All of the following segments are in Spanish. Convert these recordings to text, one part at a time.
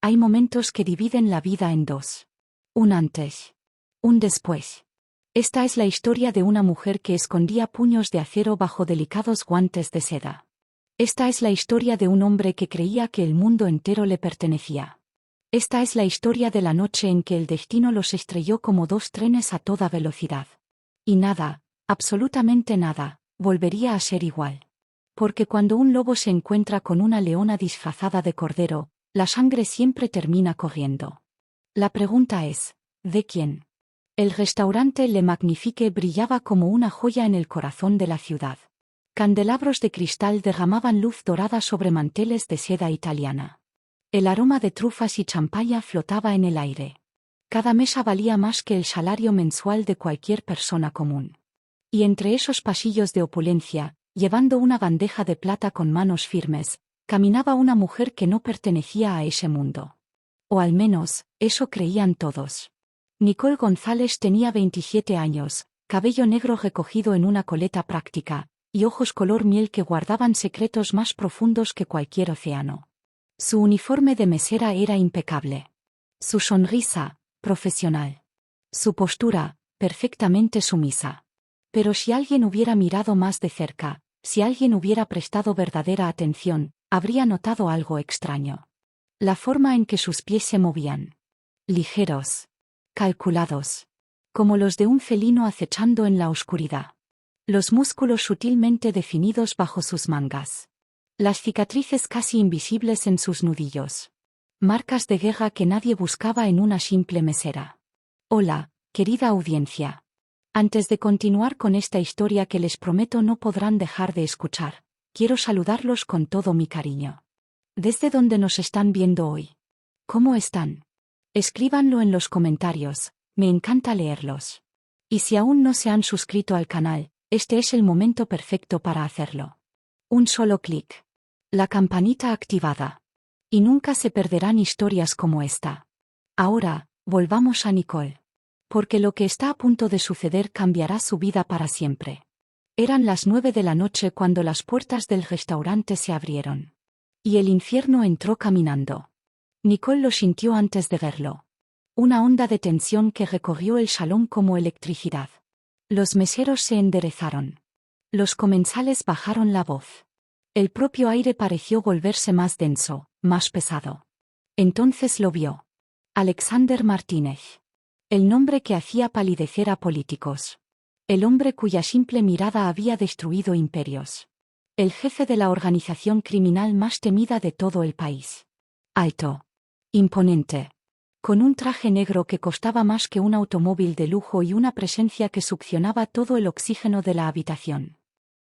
Hay momentos que dividen la vida en dos. Un antes. Un después. Esta es la historia de una mujer que escondía puños de acero bajo delicados guantes de seda. Esta es la historia de un hombre que creía que el mundo entero le pertenecía. Esta es la historia de la noche en que el destino los estrelló como dos trenes a toda velocidad. Y nada, absolutamente nada, volvería a ser igual. Porque cuando un lobo se encuentra con una leona disfrazada de cordero, la sangre siempre termina corriendo. La pregunta es, ¿de quién? El restaurante Le Magnifique brillaba como una joya en el corazón de la ciudad. Candelabros de cristal derramaban luz dorada sobre manteles de seda italiana. El aroma de trufas y champaña flotaba en el aire. Cada mesa valía más que el salario mensual de cualquier persona común. Y entre esos pasillos de opulencia, llevando una bandeja de plata con manos firmes, caminaba una mujer que no pertenecía a ese mundo. O al menos, eso creían todos. Nicole González tenía 27 años, cabello negro recogido en una coleta práctica, y ojos color miel que guardaban secretos más profundos que cualquier océano. Su uniforme de mesera era impecable. Su sonrisa, profesional. Su postura, perfectamente sumisa. Pero si alguien hubiera mirado más de cerca, si alguien hubiera prestado verdadera atención, habría notado algo extraño. La forma en que sus pies se movían. Ligeros. Calculados. Como los de un felino acechando en la oscuridad. Los músculos sutilmente definidos bajo sus mangas. Las cicatrices casi invisibles en sus nudillos. Marcas de guerra que nadie buscaba en una simple mesera. Hola, querida audiencia. Antes de continuar con esta historia que les prometo no podrán dejar de escuchar, quiero saludarlos con todo mi cariño. ¿Desde dónde nos están viendo hoy? ¿Cómo están? Escríbanlo en los comentarios, me encanta leerlos. Y si aún no se han suscrito al canal, este es el momento perfecto para hacerlo. Un solo clic. La campanita activada. Y nunca se perderán historias como esta. Ahora, volvamos a Nicole. Porque lo que está a punto de suceder cambiará su vida para siempre. Eran las 9 de la noche cuando las puertas del restaurante se abrieron. Y el infierno entró caminando. Nicole lo sintió antes de verlo. Una onda de tensión que recorrió el salón como electricidad. Los meseros se enderezaron. Los comensales bajaron la voz. El propio aire pareció volverse más denso, más pesado. Entonces lo vio. Alexander Martínez. El nombre que hacía palidecer a políticos. El hombre cuya simple mirada había destruido imperios. El jefe de la organización criminal más temida de todo el país. Alto. Imponente. Con un traje negro que costaba más que un automóvil de lujo y una presencia que succionaba todo el oxígeno de la habitación.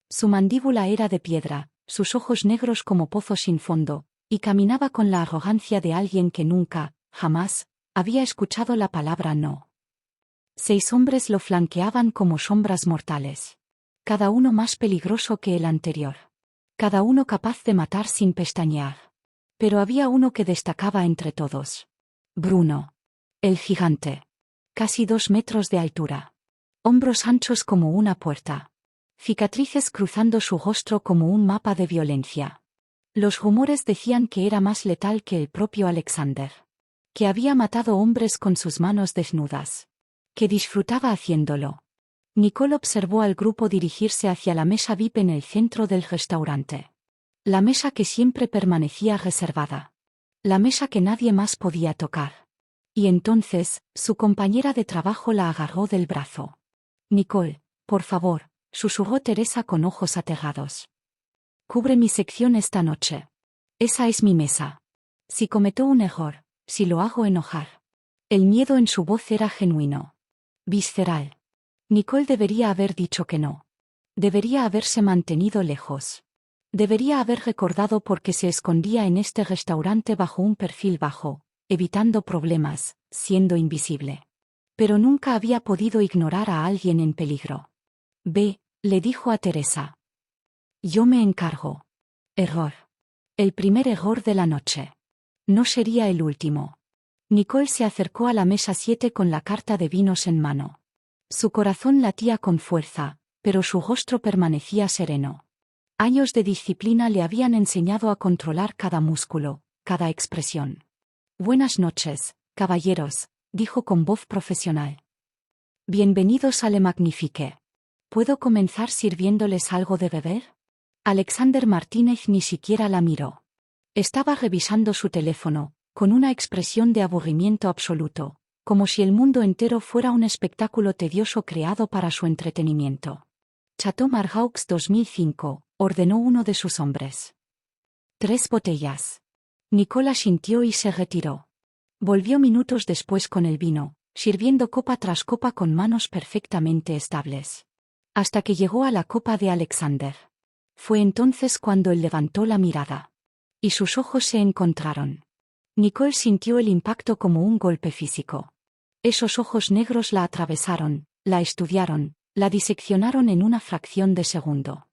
Su mandíbula era de piedra, sus ojos negros como pozos sin fondo, y caminaba con la arrogancia de alguien que nunca, jamás, había escuchado la palabra no. 6 hombres lo flanqueaban como sombras mortales. Cada uno más peligroso que el anterior. Cada uno capaz de matar sin pestañear. Pero había uno que destacaba entre todos. Bruno. El gigante. Casi 2 metros de altura. Hombros anchos como una puerta. Cicatrices cruzando su rostro como un mapa de violencia. Los rumores decían que era más letal que el propio Alexander. Que había matado hombres con sus manos desnudas. Que disfrutaba haciéndolo. Nicole observó al grupo dirigirse hacia la mesa VIP en el centro del restaurante. La mesa que siempre permanecía reservada. La mesa que nadie más podía tocar. Y entonces, su compañera de trabajo la agarró del brazo. Nicole, por favor, susurró Teresa con ojos aterrados. Cubre mi sección esta noche. Esa es mi mesa. Si cometo un error, si lo hago enojar. El miedo en su voz era genuino. Visceral. Nicole debería haber dicho que no. Debería haberse mantenido lejos. Debería haber recordado por qué se escondía en este restaurante bajo un perfil bajo, evitando problemas, siendo invisible. Pero nunca había podido ignorar a alguien en peligro. Ve, le dijo a Teresa. Yo me encargo. Error. El primer error de la noche. No sería el último. Nicole se acercó a la mesa 7 con la carta de vinos en mano. Su corazón latía con fuerza, pero su rostro permanecía sereno. Años de disciplina le habían enseñado a controlar cada músculo, cada expresión. Buenas noches, caballeros, dijo con voz profesional. Bienvenidos a Le Magnifique. ¿Puedo comenzar sirviéndoles algo de beber? Alexander Martínez ni siquiera la miró. Estaba revisando su teléfono, con una expresión de aburrimiento absoluto, como si el mundo entero fuera un espectáculo tedioso creado para su entretenimiento. Chateau Margaux 2005, ordenó uno de sus hombres. 3 botellas. Nicole asintió y se retiró. Volvió minutos después con el vino, sirviendo copa tras copa con manos perfectamente estables. Hasta que llegó a la copa de Alexander. Fue entonces cuando él levantó la mirada. Y sus ojos se encontraron. Nicole sintió el impacto como un golpe físico. Esos ojos negros la atravesaron, la estudiaron, la diseccionaron en una fracción de segundo.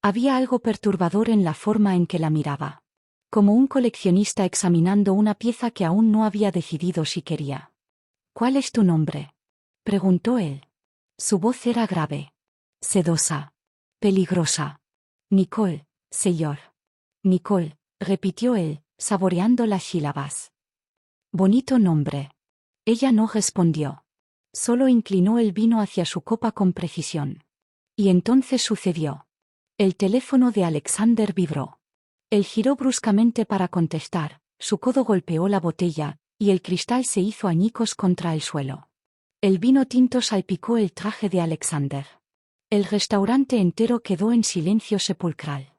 Había algo perturbador en la forma en que la miraba. Como un coleccionista examinando una pieza que aún no había decidido si quería. ¿Cuál es tu nombre?, preguntó él. Su voz era grave. Sedosa. Peligrosa. Nicole, señor. Nicole, repitió él, saboreando las sílabas. Bonito nombre. Ella no respondió. Solo inclinó el vino hacia su copa con precisión. Y entonces sucedió. El teléfono de Alexander vibró. Él giró bruscamente para contestar, su codo golpeó la botella, y el cristal se hizo añicos contra el suelo. El vino tinto salpicó el traje de Alexander. El restaurante entero quedó en silencio sepulcral.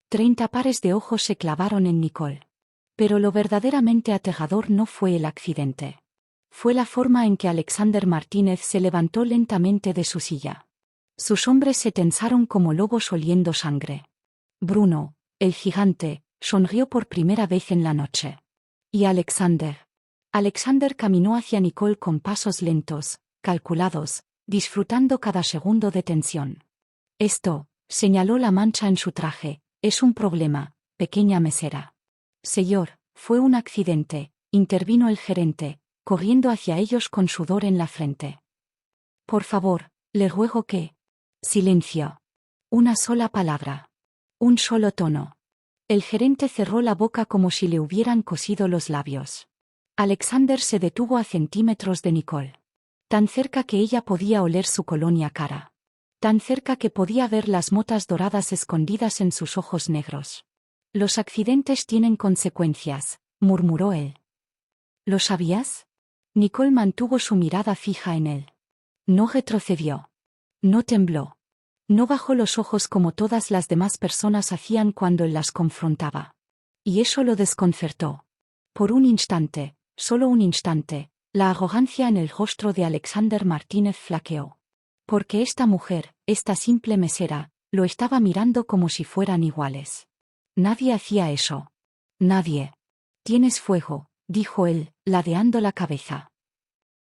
30 pares de ojos se clavaron en Nicole. Pero lo verdaderamente aterrador no fue el accidente. Fue la forma en que Alexander Martínez se levantó lentamente de su silla. Sus hombres se tensaron como lobos oliendo sangre. Bruno, el gigante, sonrió por primera vez en la noche. ¿Y Alexander? Alexander caminó hacia Nicole con pasos lentos, calculados, disfrutando cada segundo de tensión. Esto, señaló la mancha en su traje, es un problema, pequeña mesera. Señor, fue un accidente, intervino el gerente, corriendo hacia ellos con sudor en la frente. Por favor, le ruego que... Silencio. Una sola palabra. Un solo tono. El gerente cerró la boca como si le hubieran cosido los labios. Alexander se detuvo a centímetros de Nicole. Tan cerca que ella podía oler su colonia cara. Tan cerca que podía ver las motas doradas escondidas en sus ojos negros. Los accidentes tienen consecuencias, murmuró él. ¿Lo sabías? Nicole mantuvo su mirada fija en él. No retrocedió. No tembló. No bajó los ojos como todas las demás personas hacían cuando él las confrontaba. Y eso lo desconcertó. Por un instante, solo un instante, la arrogancia en el rostro de Alexander Martínez flaqueó. Porque esta mujer, esta simple mesera, lo estaba mirando como si fueran iguales. Nadie hacía eso. Nadie. Tienes fuego, dijo él, ladeando la cabeza.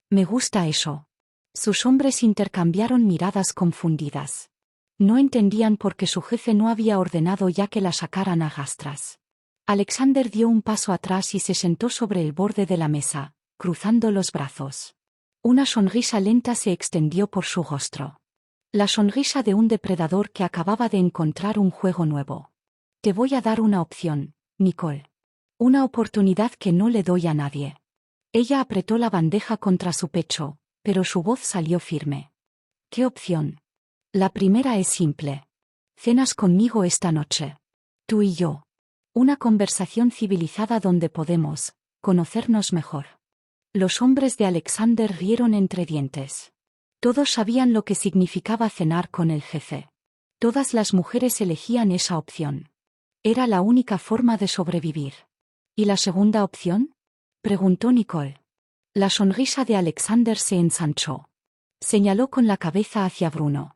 Me gusta eso. Sus hombres intercambiaron miradas confundidas. No entendían por qué su jefe no había ordenado ya que la sacaran a rastras. Alexander dio un paso atrás y se sentó sobre el borde de la mesa, cruzando los brazos. Una sonrisa lenta se extendió por su rostro. La sonrisa de un depredador que acababa de encontrar un juego nuevo. Te voy a dar una opción, Nicole. Una oportunidad que no le doy a nadie. Ella apretó la bandeja contra su pecho, pero su voz salió firme. ¿Qué opción? La primera es simple. Cenas conmigo esta noche. Tú y yo. Una conversación civilizada donde podemos conocernos mejor. Los hombres de Alexander rieron entre dientes. Todos sabían lo que significaba cenar con el jefe. Todas las mujeres elegían esa opción. Era la única forma de sobrevivir. ¿Y la segunda opción?, preguntó Nicole. La sonrisa de Alexander se ensanchó. Señaló con la cabeza hacia Bruno.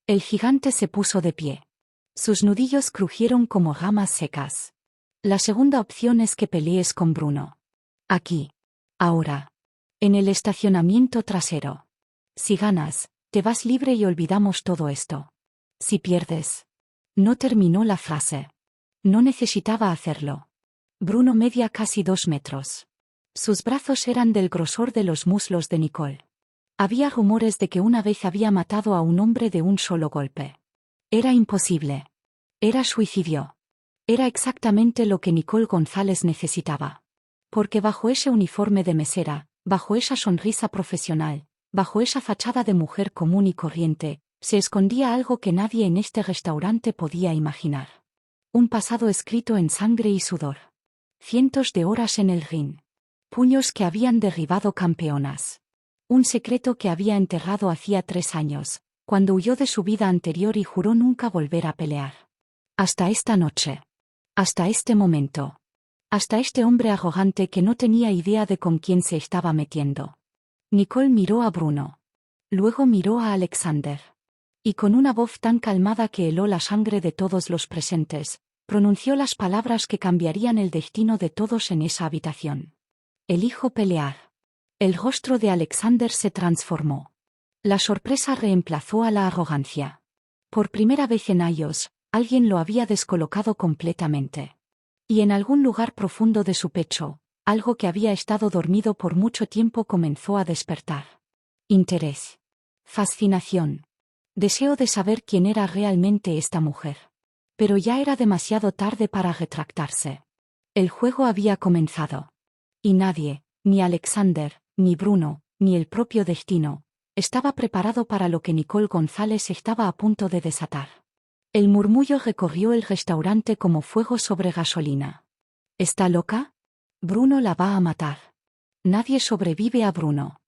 El gigante se puso de pie. Sus nudillos crujieron como ramas secas. La segunda opción es que pelees con Bruno. Aquí. Ahora. En el estacionamiento trasero. Si ganas, te vas libre y olvidamos todo esto. Si pierdes. No terminó la frase. No necesitaba hacerlo. Bruno medía casi 2 metros. Sus brazos eran del grosor de los muslos de Nicole. Había rumores de que una vez había matado a un hombre de un solo golpe. Era imposible. Era suicidio. Era exactamente lo que Nicole González necesitaba. Porque bajo ese uniforme de mesera, bajo esa sonrisa profesional, bajo esa fachada de mujer común y corriente, se escondía algo que nadie en este restaurante podía imaginar. Un pasado escrito en sangre y sudor. Cientos de horas en el ring. Puños que habían derribado campeonas. Un secreto que había enterrado hacía 3 años, cuando huyó de su vida anterior y juró nunca volver a pelear. Hasta esta noche. Hasta este momento. Hasta este hombre arrogante que no tenía idea de con quién se estaba metiendo. Nicole miró a Bruno. Luego miró a Alexander. Y con una voz tan calmada que heló la sangre de todos los presentes, pronunció las palabras que cambiarían el destino de todos en esa habitación. Elijo pelear. El rostro de Alexander se transformó. La sorpresa reemplazó a la arrogancia. Por primera vez en años, alguien lo había descolocado completamente. Y en algún lugar profundo de su pecho, algo que había estado dormido por mucho tiempo comenzó a despertar. Interés. Fascinación. Deseo de saber quién era realmente esta mujer. Pero ya era demasiado tarde para retractarse. El juego había comenzado. Y nadie, ni Alexander, ni Bruno, ni el propio destino, estaba preparado para lo que Nicole González estaba a punto de desatar. El murmullo recorrió el restaurante como fuego sobre gasolina. ¿Está loca? Bruno la va a matar. Nadie sobrevive a Bruno.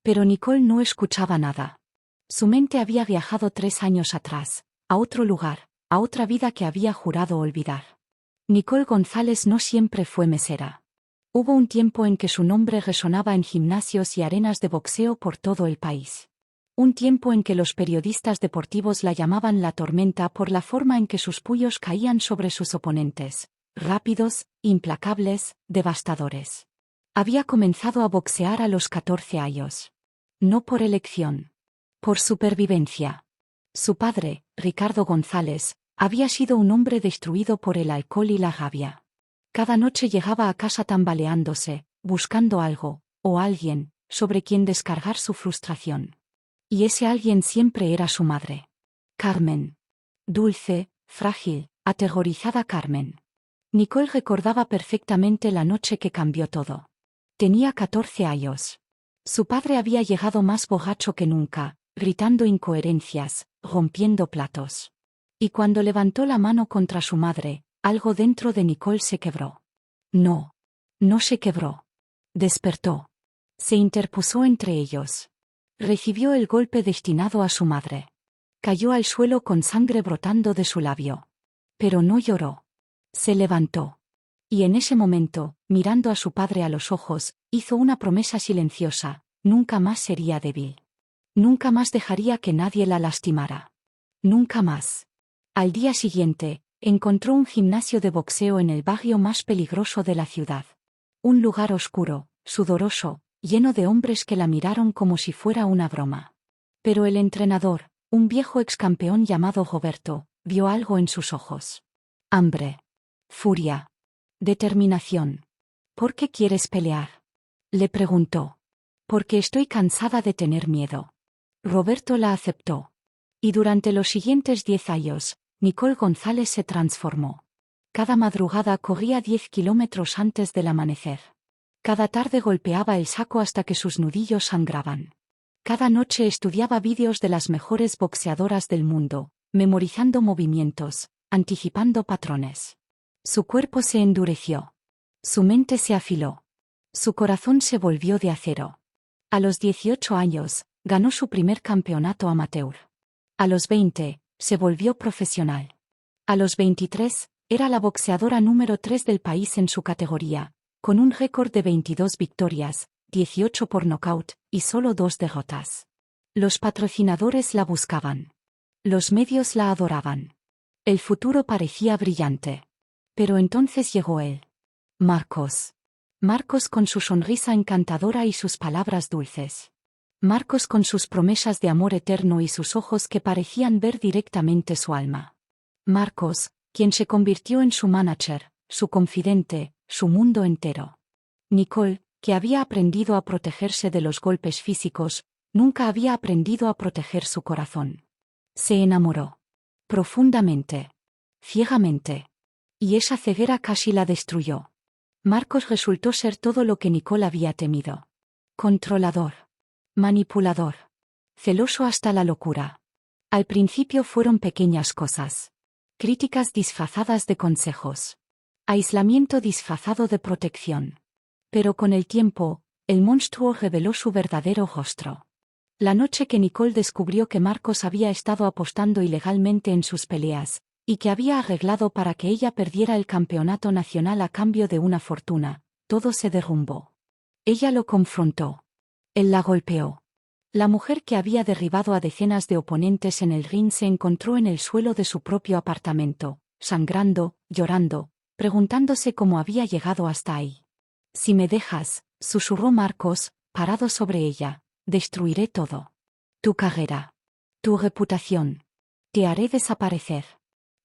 Pero Nicole no escuchaba nada. Su mente había viajado 3 años atrás, a otro lugar, a otra vida que había jurado olvidar. Nicole González no siempre fue mesera. Hubo un tiempo en que su nombre resonaba en gimnasios y arenas de boxeo por todo el país. Un tiempo en que los periodistas deportivos la llamaban la tormenta por la forma en que sus puños caían sobre sus oponentes, rápidos, implacables, devastadores. Había comenzado a boxear a los 14 años. No por elección. Por supervivencia. Su padre, Ricardo González, había sido un hombre destruido por el alcohol y la rabia. Cada noche llegaba a casa tambaleándose, buscando algo, o alguien, sobre quien descargar su frustración. Y ese alguien siempre era su madre. Carmen. Dulce, frágil, aterrorizada Carmen. Nicole recordaba perfectamente la noche que cambió todo. Tenía 14 años. Su padre había llegado más borracho que nunca, gritando incoherencias, rompiendo platos. Y cuando levantó la mano contra su madre, algo dentro de Nicole se quebró. No. No se quebró. Despertó. Se interpuso entre ellos. Recibió el golpe destinado a su madre. Cayó al suelo con sangre brotando de su labio. Pero no lloró. Se levantó. Y en ese momento, mirando a su padre a los ojos, hizo una promesa silenciosa: nunca más sería débil. Nunca más dejaría que nadie la lastimara. Nunca más. Al día siguiente, encontró un gimnasio de boxeo en el barrio más peligroso de la ciudad. Un lugar oscuro, sudoroso, lleno de hombres que la miraron como si fuera una broma. Pero el entrenador, un viejo excampeón llamado Roberto, vio algo en sus ojos. Hambre. Furia. Determinación. ¿Por qué quieres pelear?, le preguntó. Porque estoy cansada de tener miedo. Roberto la aceptó. Y durante los siguientes 10 años, Nicole González se transformó. Cada madrugada corría 10 kilómetros antes del amanecer. Cada tarde golpeaba el saco hasta que sus nudillos sangraban. Cada noche estudiaba vídeos de las mejores boxeadoras del mundo, memorizando movimientos, anticipando patrones. Su cuerpo se endureció. Su mente se afiló. Su corazón se volvió de acero. A los 18 años, ganó su primer campeonato amateur. A los 20, se volvió profesional. A los 23, era la boxeadora número 3 del país en su categoría, con un récord de 22 victorias, 18 por nocaut, y solo 2 derrotas. Los patrocinadores la buscaban. Los medios la adoraban. El futuro parecía brillante. Pero entonces llegó él. Marcos. Marcos con su sonrisa encantadora y sus palabras dulces. Marcos con sus promesas de amor eterno y sus ojos que parecían ver directamente su alma. Marcos, quien se convirtió en su manager, su confidente, su mundo entero. Nicole, que había aprendido a protegerse de los golpes físicos, nunca había aprendido a proteger su corazón. Se enamoró. Profundamente. Ciegamente. Y esa ceguera casi la destruyó. Marcos resultó ser todo lo que Nicole había temido. Controlador. Manipulador. Celoso hasta la locura. Al principio fueron pequeñas cosas. Críticas disfrazadas de consejos. Aislamiento disfrazado de protección. Pero con el tiempo, el monstruo reveló su verdadero rostro. La noche que Nicole descubrió que Marcos había estado apostando ilegalmente en sus peleas, y que había arreglado para que ella perdiera el campeonato nacional a cambio de una fortuna, todo se derrumbó. Ella lo confrontó. Él la golpeó. La mujer que había derribado a decenas de oponentes en el ring se encontró en el suelo de su propio apartamento, sangrando, llorando, preguntándose cómo había llegado hasta ahí. Si me dejas, susurró Marcos, parado sobre ella, destruiré todo. Tu carrera. Tu reputación. Te haré desaparecer.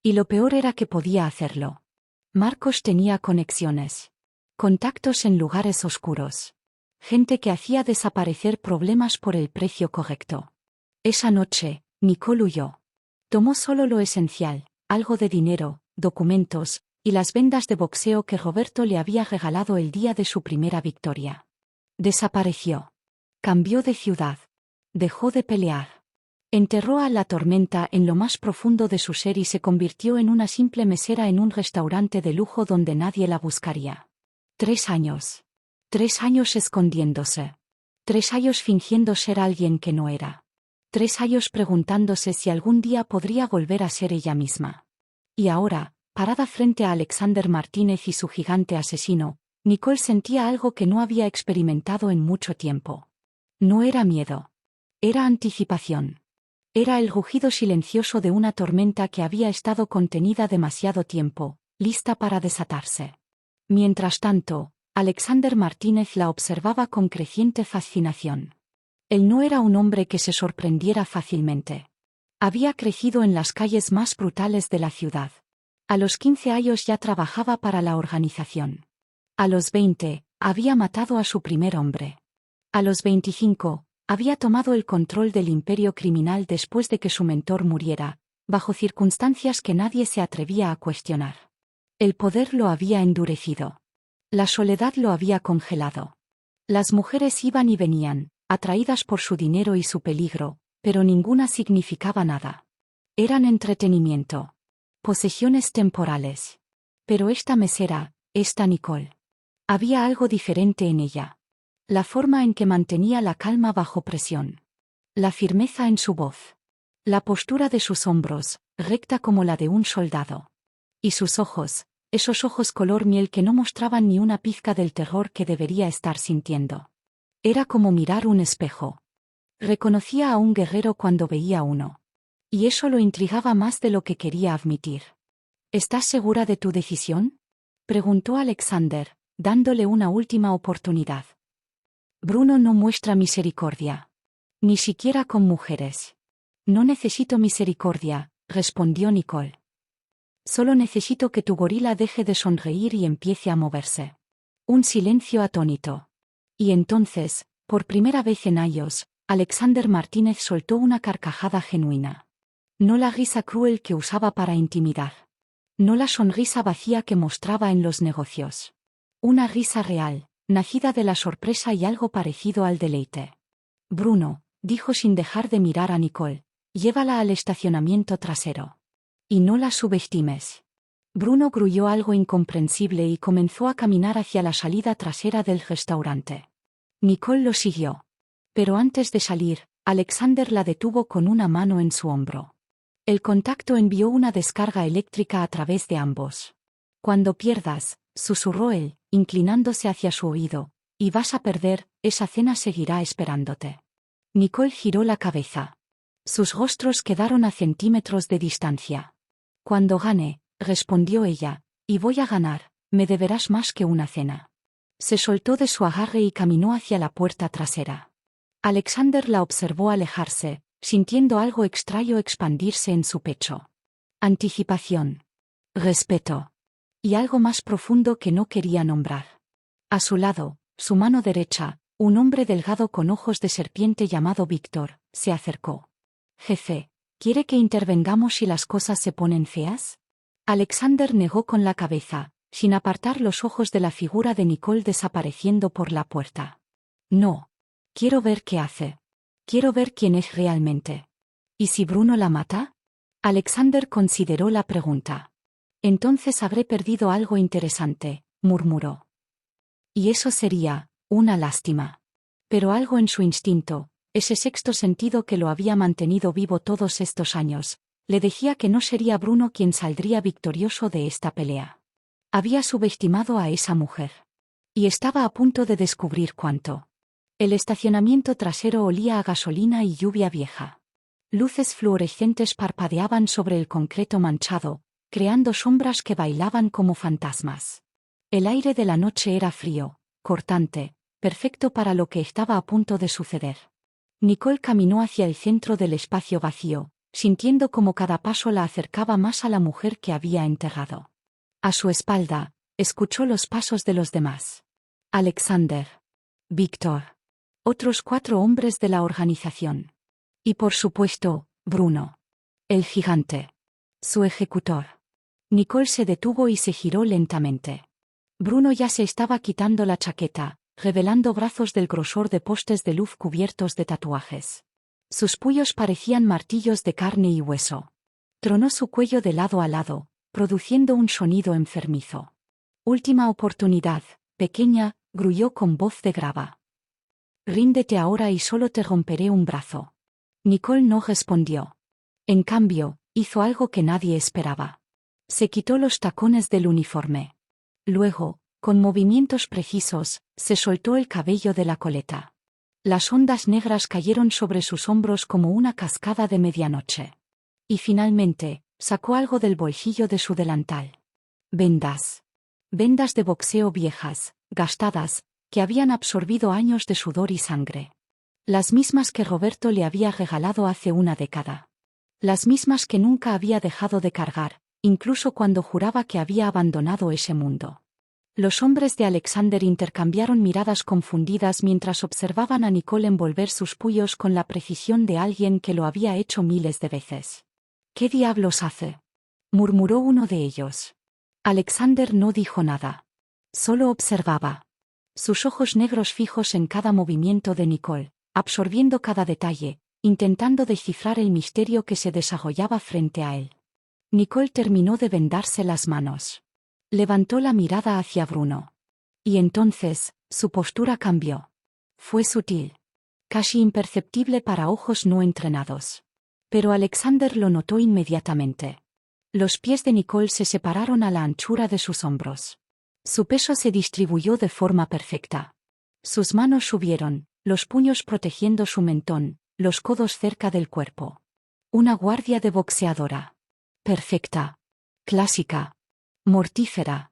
Y lo peor era que podía hacerlo. Marcos tenía conexiones. Contactos en lugares oscuros. Gente que hacía desaparecer problemas por el precio correcto. Esa noche, Nicole huyó. Tomó solo lo esencial, algo de dinero, documentos, y las vendas de boxeo que Roberto le había regalado el día de su primera victoria. Desapareció. Cambió de ciudad. Dejó de pelear. Enterró a la tormenta en lo más profundo de su ser y se convirtió en una simple mesera en un restaurante de lujo donde nadie la buscaría. 3 años. 3 años escondiéndose. 3 años fingiendo ser alguien que no era. 3 años preguntándose si algún día podría volver a ser ella misma. Y ahora, parada frente a Alexander Martínez y su gigante asesino, Nicole sentía algo que no había experimentado en mucho tiempo. No era miedo. Era anticipación. Era el rugido silencioso de una tormenta que había estado contenida demasiado tiempo, lista para desatarse. Mientras tanto, Alexander Martínez la observaba con creciente fascinación. Él no era un hombre que se sorprendiera fácilmente. Había crecido en las calles más brutales de la ciudad. A los 15 años ya trabajaba para la organización. A los 20, había matado a su primer hombre. A los 25, había tomado el control del imperio criminal después de que su mentor muriera, bajo circunstancias que nadie se atrevía a cuestionar. El poder lo había endurecido. La soledad lo había congelado. Las mujeres iban y venían, atraídas por su dinero y su peligro, pero ninguna significaba nada. Eran entretenimiento. Posesiones temporales. Pero esta mesera, esta Nicole. Había algo diferente en ella. La forma en que mantenía la calma bajo presión. La firmeza en su voz. La postura de sus hombros, recta como la de un soldado. Y sus ojos, esos ojos color miel que no mostraban ni una pizca del terror que debería estar sintiendo. Era como mirar un espejo. Reconocía a un guerrero cuando veía uno. Y eso lo intrigaba más de lo que quería admitir. ¿Estás segura de tu decisión?, preguntó Alexander, dándole una última oportunidad. Bruno no muestra misericordia. Ni siquiera con mujeres. No necesito misericordia, respondió Nicole. Solo necesito que tu gorila deje de sonreír y empiece a moverse. Un silencio atónito. Y entonces, por primera vez en años, Alexander Martínez soltó una carcajada genuina. No la risa cruel que usaba para intimidar. No la sonrisa vacía que mostraba en los negocios. Una risa real, nacida de la sorpresa y algo parecido al deleite. Bruno, dijo sin dejar de mirar a Nicole, llévala al estacionamiento trasero. Y no la subestimes. Bruno gruñó algo incomprensible y comenzó a caminar hacia la salida trasera del restaurante. Nicole lo siguió. Pero antes de salir, Alexander la detuvo con una mano en su hombro. El contacto envió una descarga eléctrica a través de ambos. Cuando pierdas, susurró él, inclinándose hacia su oído, y vas a perder, esa cena seguirá esperándote. Nicole giró la cabeza. Sus rostros quedaron a centímetros de distancia. Cuando gane, respondió ella, y voy a ganar, me deberás más que una cena. Se soltó de su agarre y caminó hacia la puerta trasera. Alexander la observó alejarse, sintiendo algo extraño expandirse en su pecho. Anticipación. Respeto. Y algo más profundo que no quería nombrar. A su lado, su mano derecha, un hombre delgado con ojos de serpiente llamado Víctor, se acercó. Jefe, ¿quiere que intervengamos si las cosas se ponen feas? Alexander negó con la cabeza, sin apartar los ojos de la figura de Nicole desapareciendo por la puerta. No. Quiero ver qué hace. Quiero ver quién es realmente. ¿Y si Bruno la mata? Alexander consideró la pregunta. Entonces habré perdido algo interesante, murmuró. Y eso sería una lástima. Pero algo en su instinto, ese sexto sentido que lo había mantenido vivo todos estos años, le decía que no sería Bruno quien saldría victorioso de esta pelea. Había subestimado a esa mujer. Y estaba a punto de descubrir cuánto. El estacionamiento trasero olía a gasolina y lluvia vieja. Luces fluorescentes parpadeaban sobre el concreto manchado, creando sombras que bailaban como fantasmas. El aire de la noche era frío, cortante, perfecto para lo que estaba a punto de suceder. Nicole caminó hacia el centro del espacio vacío, sintiendo como cada paso la acercaba más a la mujer que había enterrado. A su espalda, escuchó los pasos de los demás. Alexander. Víctor. Otros 4 hombres de la organización. Y por supuesto, Bruno. El gigante. Su ejecutor. Nicole se detuvo y se giró lentamente. Bruno ya se estaba quitando la chaqueta, revelando brazos del grosor de postes de luz cubiertos de tatuajes. Sus puños parecían martillos de carne y hueso. Tronó su cuello de lado a lado, produciendo un sonido enfermizo. Última oportunidad, pequeña, gruñó con voz de grava. Ríndete ahora y solo te romperé un brazo. Nicole no respondió. En cambio, hizo algo que nadie esperaba. Se quitó los tacones del uniforme. Luego, con movimientos precisos, se soltó el cabello de la coleta. Las ondas negras cayeron sobre sus hombros como una cascada de medianoche. Y finalmente, sacó algo del bolsillo de su delantal. Vendas. Vendas de boxeo viejas, gastadas, que habían absorbido años de sudor y sangre. Las mismas que Roberto le había regalado hace una década. Las mismas que nunca había dejado de cargar, incluso cuando juraba que había abandonado ese mundo. Los hombres de Alexander intercambiaron miradas confundidas mientras observaban a Nicole envolver sus puños con la precisión de alguien que lo había hecho miles de veces. ¿Qué diablos hace?, murmuró uno de ellos. Alexander no dijo nada. Solo observaba. Sus ojos negros fijos en cada movimiento de Nicole, absorbiendo cada detalle, intentando descifrar el misterio que se desarrollaba frente a él. Nicole terminó de vendarse las manos. Levantó la mirada hacia Bruno. Y entonces, su postura cambió. Fue sutil. Casi imperceptible para ojos no entrenados. Pero Alexander lo notó inmediatamente. Los pies de Nicole se separaron a la anchura de sus hombros. Su peso se distribuyó de forma perfecta. Sus manos subieron, los puños protegiendo su mentón, los codos cerca del cuerpo. Una guardia de boxeadora. Perfecta. Clásica. Mortífera.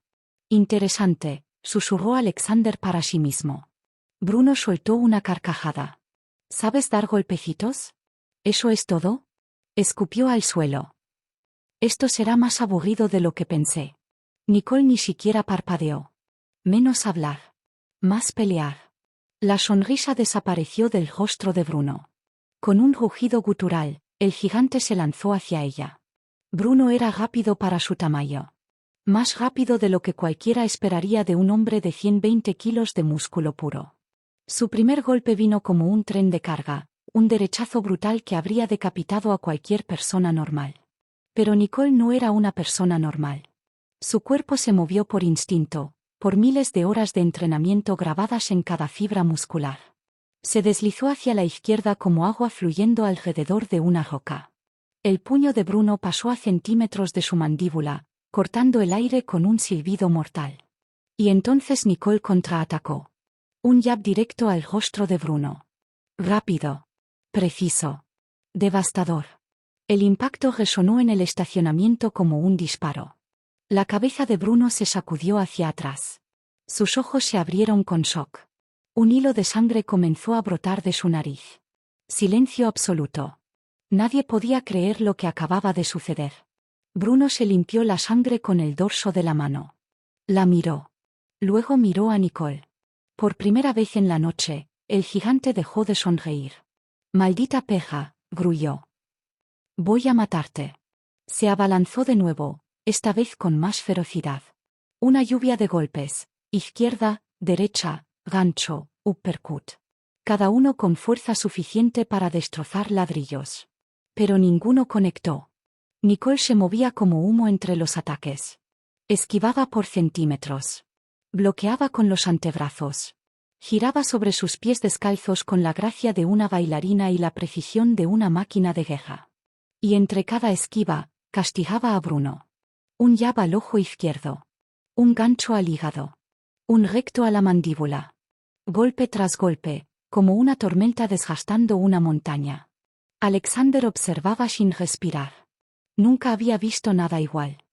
Interesante, susurró Alexander para sí mismo. Bruno soltó una carcajada. ¿Sabes dar golpecitos? ¿Eso es todo? Escupió al suelo. Esto será más aburrido de lo que pensé. Nicole ni siquiera parpadeó. Menos hablar. Más pelear. La sonrisa desapareció del rostro de Bruno. Con un rugido gutural, el gigante se lanzó hacia ella. Bruno era rápido para su tamaño. Más rápido de lo que cualquiera esperaría de un hombre de 120 kilos de músculo puro. Su primer golpe vino como un tren de carga, un derechazo brutal que habría decapitado a cualquier persona normal. Pero Nicole no era una persona normal. Su cuerpo se movió por instinto, por miles de horas de entrenamiento grabadas en cada fibra muscular. Se deslizó hacia la izquierda como agua fluyendo alrededor de una roca. El puño de Bruno pasó a centímetros de su mandíbula, cortando el aire con un silbido mortal. Y entonces Nicole contraatacó. Un jab directo al rostro de Bruno. Rápido. Preciso. Devastador. El impacto resonó en el estacionamiento como un disparo. La cabeza de Bruno se sacudió hacia atrás. Sus ojos se abrieron con shock. Un hilo de sangre comenzó a brotar de su nariz. Silencio absoluto. Nadie podía creer lo que acababa de suceder. Bruno se limpió la sangre con el dorso de la mano. La miró. Luego miró a Nicole. Por primera vez en la noche, el gigante dejó de sonreír. «Maldita peja», gruñó. «Voy a matarte». Se abalanzó de nuevo, esta vez con más ferocidad. Una lluvia de golpes. Izquierda, derecha, gancho, uppercut. Cada uno con fuerza suficiente para destrozar ladrillos. Pero ninguno conectó. Nicole se movía como humo entre los ataques. Esquivaba por centímetros. Bloqueaba con los antebrazos. Giraba sobre sus pies descalzos con la gracia de una bailarina y la precisión de una máquina de guerra. Y entre cada esquiva, castigaba a Bruno. Un jab al ojo izquierdo. Un gancho al hígado. Un recto a la mandíbula. Golpe tras golpe, como una tormenta desgastando una montaña. Alexander observaba sin respirar. Nunca había visto nada igual.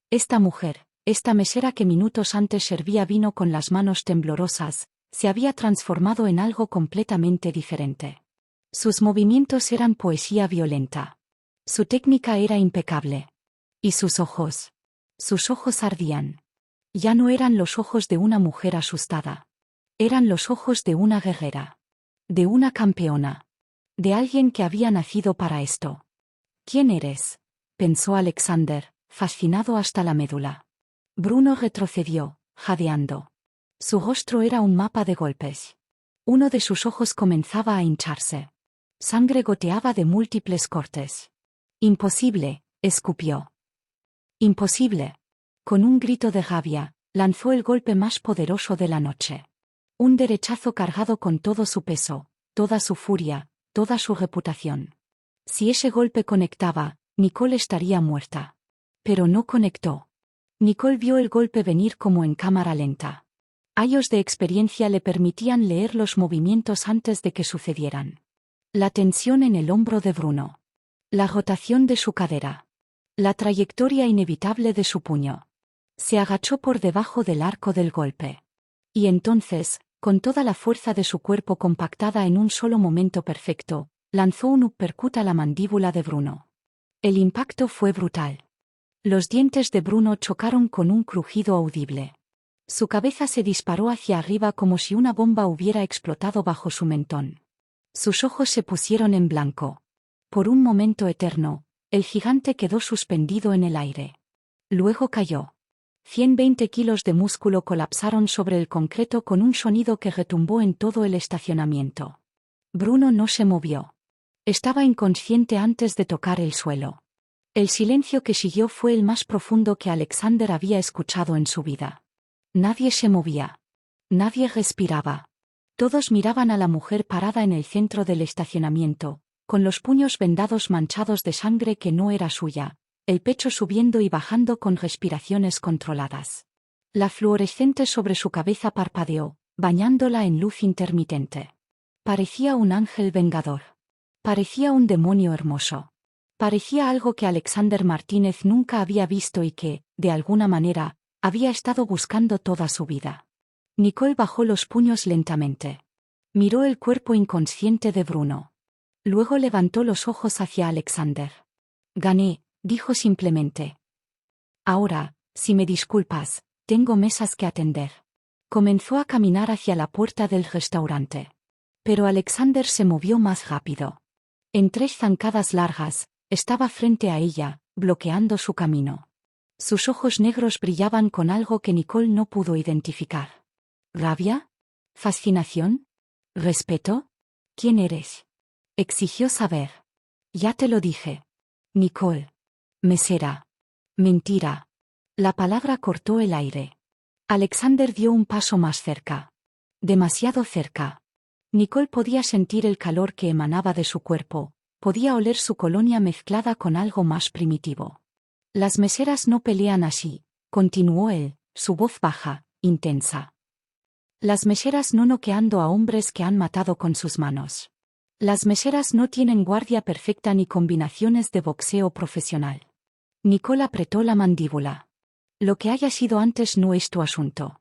Esta mujer, esta mesera que minutos antes servía vino con las manos temblorosas, se había transformado en algo completamente diferente. Sus movimientos eran poesía violenta. Su técnica era impecable. Y sus ojos ardían. Ya no eran los ojos de una mujer asustada. Eran los ojos de una guerrera. De una campeona. De alguien que había nacido para esto. ¿Quién eres?, pensó Alexander, fascinado hasta la médula. Bruno retrocedió, jadeando. Su rostro era un mapa de golpes. Uno de sus ojos comenzaba a hincharse. Sangre goteaba de múltiples cortes. Imposible, escupió. Imposible. Con un grito de rabia, lanzó el golpe más poderoso de la noche. Un derechazo cargado con todo su peso, toda su furia, toda su reputación. Si ese golpe conectaba, Nicole estaría muerta. Pero no conectó. Nicole vio el golpe venir como en cámara lenta. Años de experiencia le permitían leer los movimientos antes de que sucedieran. La tensión en el hombro de Bruno. La rotación de su cadera. La trayectoria inevitable de su puño. Se agachó por debajo del arco del golpe. Y entonces, con toda la fuerza de su cuerpo compactada en un solo momento perfecto, lanzó un uppercut a la mandíbula de Bruno. El impacto fue brutal. Los dientes de Bruno chocaron con un crujido audible. Su cabeza se disparó hacia arriba como si una bomba hubiera explotado bajo su mentón. Sus ojos se pusieron en blanco. Por un momento eterno, el gigante quedó suspendido en el aire. Luego cayó. 120 kilos de músculo colapsaron sobre el concreto con un sonido que retumbó en todo el estacionamiento. Bruno no se movió. Estaba inconsciente antes de tocar el suelo. El silencio que siguió fue el más profundo que Alexander había escuchado en su vida. Nadie se movía. Nadie respiraba. Todos miraban a la mujer parada en el centro del estacionamiento, con los puños vendados manchados de sangre que no era suya, el pecho subiendo y bajando con respiraciones controladas. La fluorescente sobre su cabeza parpadeó, bañándola en luz intermitente. Parecía un ángel vengador. Parecía un demonio hermoso. Parecía algo que Alexander Martínez nunca había visto y que, de alguna manera, había estado buscando toda su vida. Nicole bajó los puños lentamente. Miró el cuerpo inconsciente de Bruno. Luego levantó los ojos hacia Alexander. Gané, dijo simplemente. Ahora, si me disculpas, tengo mesas que atender. Comenzó a caminar hacia la puerta del restaurante. Pero Alexander se movió más rápido. En 3 zancadas largas, estaba frente a ella, bloqueando su camino. Sus ojos negros brillaban con algo que Nicole no pudo identificar. ¿Rabia? ¿Fascinación? ¿Respeto? ¿Quién eres?, exigió saber. Ya te lo dije. Nicole. Mesera. Mentira. La palabra cortó el aire. Alexander dio un paso más cerca. Demasiado cerca. Nicole podía sentir el calor que emanaba de su cuerpo, podía oler su colonia mezclada con algo más primitivo. Las meseras no pelean así, continuó él, su voz baja, intensa. Las meseras no noqueando a hombres que han matado con sus manos. Las meseras no tienen guardia perfecta ni combinaciones de boxeo profesional. Nicole apretó la mandíbula. Lo que haya sido antes no es tu asunto.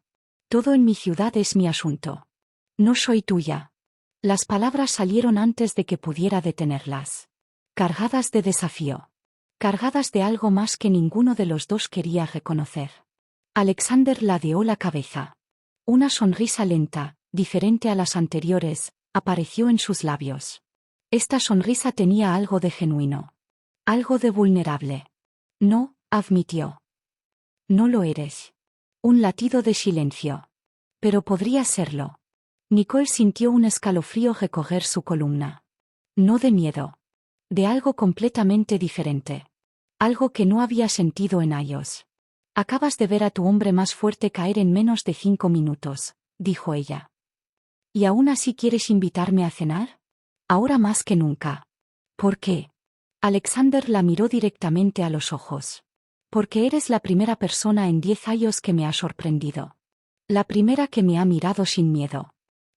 Todo en mi ciudad es mi asunto. No soy tuya. Las palabras salieron antes de que pudiera detenerlas. Cargadas de desafío. Cargadas de algo más que ninguno de los dos quería reconocer. Alexander ladeó la cabeza. Una sonrisa lenta, diferente a las anteriores, apareció en sus labios. Esta sonrisa tenía algo de genuino. Algo de vulnerable. No, admitió. No lo eres. Un latido de silencio. Pero podría serlo. Nicole sintió un escalofrío recorrer su columna. No de miedo. De algo completamente diferente. Algo que no había sentido en años. Acabas de ver a tu hombre más fuerte caer en menos de 5 minutos, dijo ella. ¿Y aún así quieres invitarme a cenar? Ahora más que nunca. ¿Por qué? Alexander la miró directamente a los ojos. Porque eres la primera persona en 10 años que me ha sorprendido. La primera que me ha mirado sin miedo.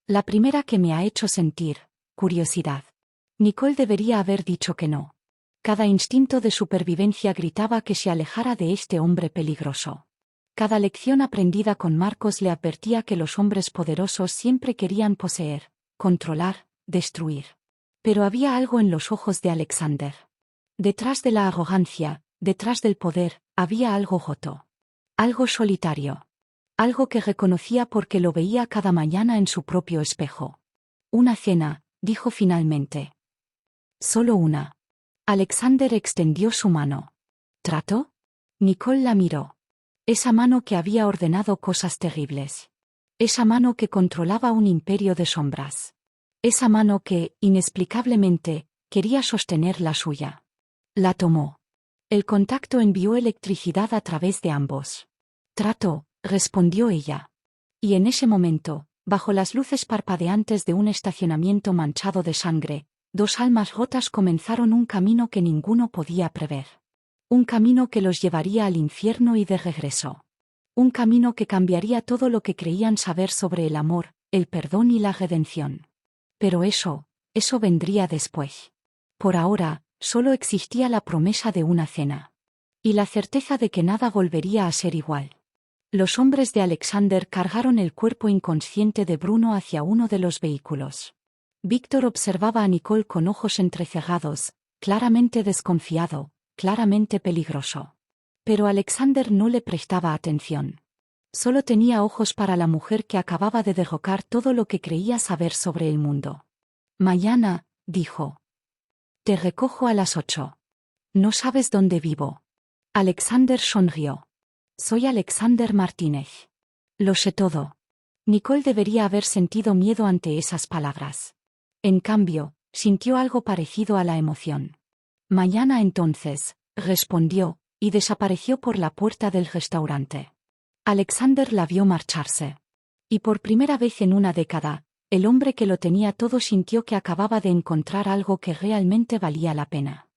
La primera que me ha hecho sentir curiosidad. Nicole debería haber dicho que no. Cada instinto de supervivencia gritaba que se alejara de este hombre peligroso. Cada lección aprendida con Marcos le advertía que los hombres poderosos siempre querían poseer, controlar, destruir. Pero había algo en los ojos de Alexander. Detrás de la arrogancia, detrás del poder, había algo roto. Algo solitario. Algo que reconocía porque lo veía cada mañana en su propio espejo. Una cena, dijo finalmente. Solo una. Alexander extendió su mano. ¿Trato? Nicole la miró. Esa mano que había ordenado cosas terribles. Esa mano que controlaba un imperio de sombras. Esa mano que, inexplicablemente, quería sostener la suya. La tomó. El contacto envió electricidad a través de ambos. Trato, respondió ella. Y en ese momento, bajo las luces parpadeantes de un estacionamiento manchado de sangre, dos almas rotas comenzaron un camino que ninguno podía prever. Un camino que los llevaría al infierno y de regreso. Un camino que cambiaría todo lo que creían saber sobre el amor, el perdón y la redención. Pero eso vendría después. Por ahora, solo existía la promesa de una cena. Y la certeza de que nada volvería a ser igual. Los hombres de Alexander cargaron el cuerpo inconsciente de Bruno hacia uno de los vehículos. Víctor observaba a Nicole con ojos entrecerrados, claramente desconfiado, claramente peligroso. Pero Alexander no le prestaba atención. Solo tenía ojos para la mujer que acababa de derrocar todo lo que creía saber sobre el mundo. Mañana, dijo. Te recojo a las 8. No sabes dónde vivo. Alexander sonrió. Soy Alexander Martínez. Lo sé todo. Nicole debería haber sentido miedo ante esas palabras. En cambio, sintió algo parecido a la emoción. Mañana entonces, respondió, y desapareció por la puerta del restaurante. Alexander la vio marcharse. Y por primera vez en una década, el hombre que lo tenía todo sintió que acababa de encontrar algo que realmente valía la pena.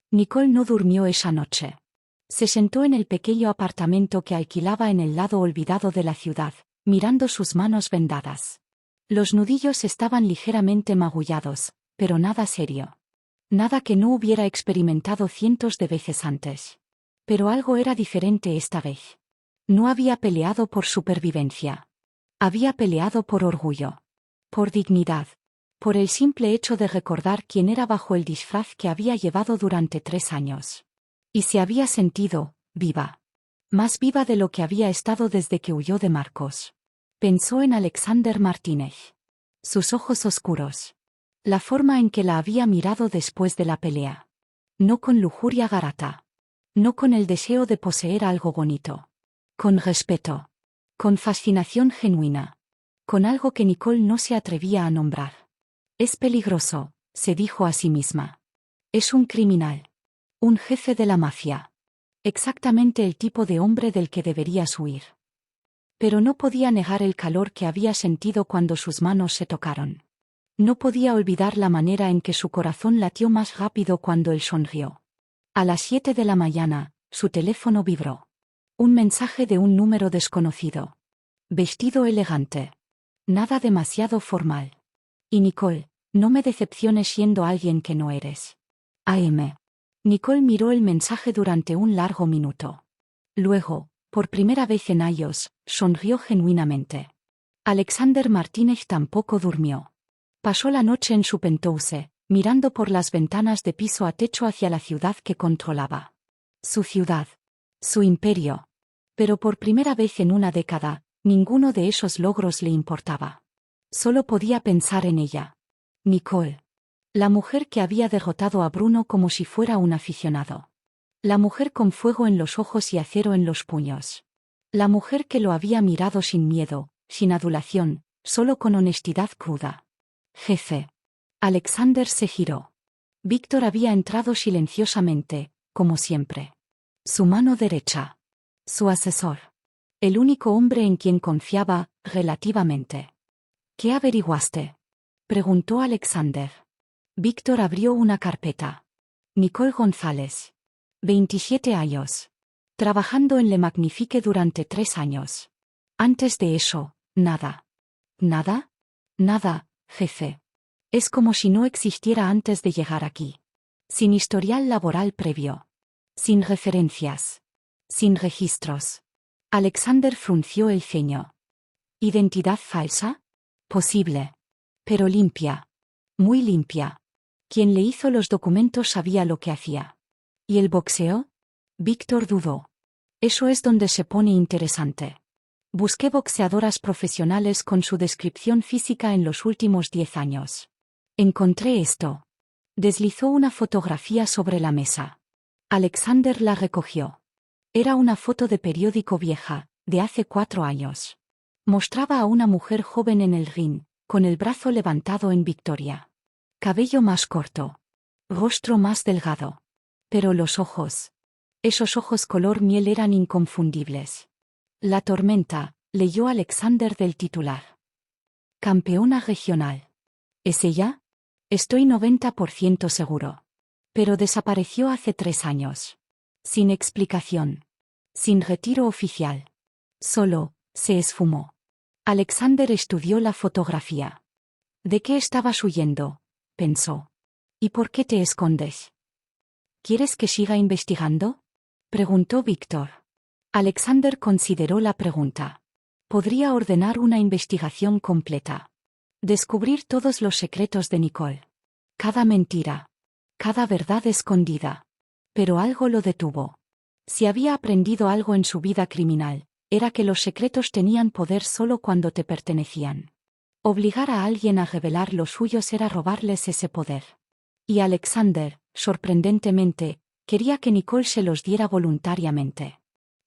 Nicole no durmió esa noche. Se sentó en el pequeño apartamento que alquilaba en el lado olvidado de la ciudad, mirando sus manos vendadas. Los nudillos estaban ligeramente magullados, pero nada serio. Nada que no hubiera experimentado cientos de veces antes. Pero algo era diferente esta vez. No había peleado por supervivencia. Había peleado por orgullo. Por dignidad. Por el simple hecho de recordar quién era bajo el disfraz que había llevado durante 3 años. Y se había sentido, viva. Más viva de lo que había estado desde que huyó de Marcos. Pensó en Alexander Martínez. Sus ojos oscuros. La forma en que la había mirado después de la pelea. No con lujuria garata. No con el deseo de poseer algo bonito. Con respeto. Con fascinación genuina. Con algo que Nicole no se atrevía a nombrar. Es peligroso, se dijo a sí misma. Es un criminal. Un jefe de la mafia. Exactamente el tipo de hombre del que deberías huir. Pero no podía negar el calor que había sentido cuando sus manos se tocaron. No podía olvidar la manera en que su corazón latió más rápido cuando él sonrió. A las 7 de la mañana, su teléfono vibró. Un mensaje de un número desconocido. Vestido elegante. Nada demasiado formal. Y Nicole, no me decepciones siendo alguien que no eres. AM. Nicole miró el mensaje durante un largo minuto. Luego, por primera vez en años, sonrió genuinamente. Alexander Martínez tampoco durmió. Pasó la noche en su penthouse, mirando por las ventanas de piso a techo hacia la ciudad que controlaba. Su ciudad. Su imperio. Pero por primera vez en una década, ninguno de esos logros le importaba. Solo podía pensar en ella. Nicole. La mujer que había derrotado a Bruno como si fuera un aficionado. La mujer con fuego en los ojos y acero en los puños. La mujer que lo había mirado sin miedo, sin adulación, solo con honestidad cruda. Jefe. Alexander se giró. Víctor había entrado silenciosamente, como siempre. Su mano derecha. Su asesor. El único hombre en quien confiaba, relativamente. ¿Qué averiguaste?, preguntó Alexander. Víctor abrió una carpeta. Nicole González. 27 años. Trabajando en Le Magnifique durante 3 años. Antes de eso, nada. ¿Nada? Nada, jefe. Es como si no existiera antes de llegar aquí. Sin historial laboral previo. Sin referencias. Sin registros. Alexander frunció el ceño. ¿Identidad falsa? Posible. Pero limpia. Muy limpia. Quien le hizo los documentos sabía lo que hacía. ¿Y el boxeo? Víctor dudó. Eso es donde se pone interesante. Busqué boxeadoras profesionales con su descripción física en los últimos 10 años. Encontré esto. Deslizó una fotografía sobre la mesa. Alexander la recogió. Era una foto de periódico vieja, de hace 4 años. Mostraba a una mujer joven en el ring, con el brazo levantado en victoria. Cabello más corto. Rostro más delgado. Pero los ojos. Esos ojos color miel eran inconfundibles. La tormenta, leyó Alexander del titular. Campeona regional. ¿Es ella? Estoy 90% seguro. Pero desapareció hace 3 años. Sin explicación. Sin retiro oficial. Solo, se esfumó. Alexander estudió la fotografía. ¿De qué estabas huyendo?, pensó. ¿Y por qué te escondes? ¿Quieres que siga investigando?, preguntó Víctor. Alexander consideró la pregunta. Podría ordenar una investigación completa. Descubrir todos los secretos de Nicole. Cada mentira. Cada verdad escondida. Pero algo lo detuvo. Si había aprendido algo en su vida criminal, era que los secretos tenían poder solo cuando te pertenecían. Obligar a alguien a revelar los suyos era robarles ese poder. Y Alexander, sorprendentemente, quería que Nicole se los diera voluntariamente.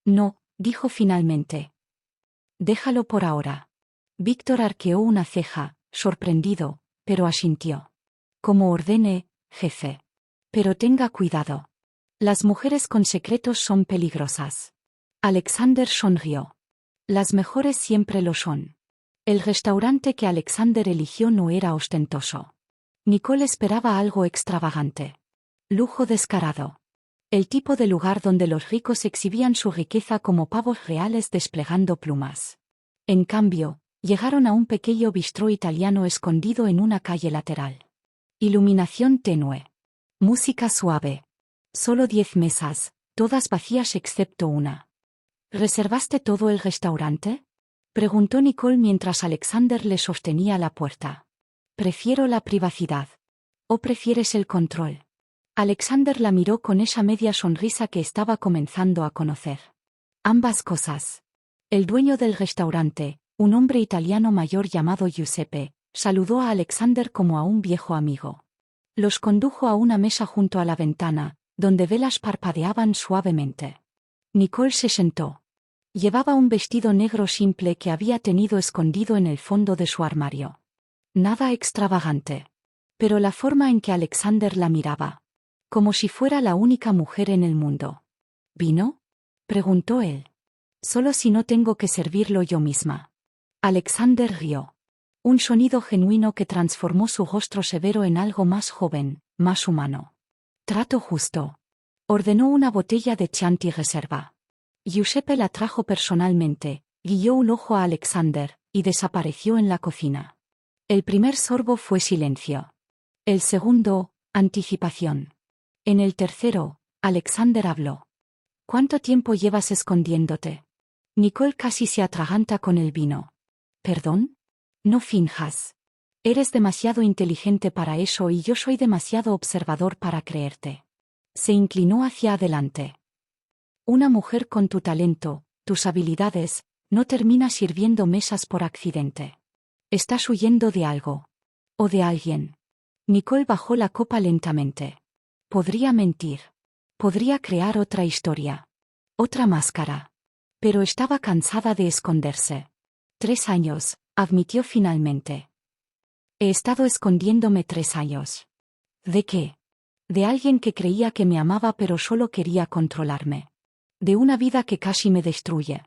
No, dijo finalmente. Déjalo por ahora. Víctor arqueó una ceja, sorprendido, pero asintió. Como ordene, jefe. Pero tenga cuidado. Las mujeres con secretos son peligrosas. Alexander sonrió. Las mejores siempre lo son. El restaurante que Alexander eligió no era ostentoso. Nicole esperaba algo extravagante. Lujo descarado. El tipo de lugar donde los ricos exhibían su riqueza como pavos reales desplegando plumas. En cambio, llegaron a un pequeño bistró italiano escondido en una calle lateral. Iluminación tenue. Música suave. Solo 10 mesas, todas vacías excepto una. ¿Reservaste todo el restaurante?, preguntó Nicole mientras Alexander le sostenía la puerta. Prefiero la privacidad. ¿O prefieres el control? Alexander la miró con esa media sonrisa que estaba comenzando a conocer. Ambas cosas. El dueño del restaurante, un hombre italiano mayor llamado Giuseppe, saludó a Alexander como a un viejo amigo. Los condujo a una mesa junto a la ventana, donde velas parpadeaban suavemente. Nicole se sentó. Llevaba un vestido negro simple que había tenido escondido en el fondo de su armario. Nada extravagante. Pero la forma en que Alexander la miraba. Como si fuera la única mujer en el mundo. ¿Vino?, preguntó él. Solo si no tengo que servirlo yo misma. Alexander rió. Un sonido genuino que transformó su rostro severo en algo más joven, más humano. Trato justo. Ordenó una botella de Chianti Reserva. Giuseppe la trajo personalmente, guió un ojo a Alexander, y desapareció en la cocina. El primer sorbo fue silencio. El segundo, anticipación. En el tercero, Alexander habló. ¿Cuánto tiempo llevas escondiéndote? Nicole casi se atraganta con el vino. ¿Perdón? No finjas. Eres demasiado inteligente para eso y yo soy demasiado observador para creerte. Se inclinó hacia adelante. Una mujer con tu talento, tus habilidades, no termina sirviendo mesas por accidente. Estás huyendo de algo. O de alguien. Nicole bajó la copa lentamente. Podría mentir. Podría crear otra historia. Otra máscara. Pero estaba cansada de esconderse. 3 años, admitió finalmente. He estado escondiéndome 3 años. ¿De qué? De alguien que creía que me amaba pero solo quería controlarme. De una vida que casi me destruye.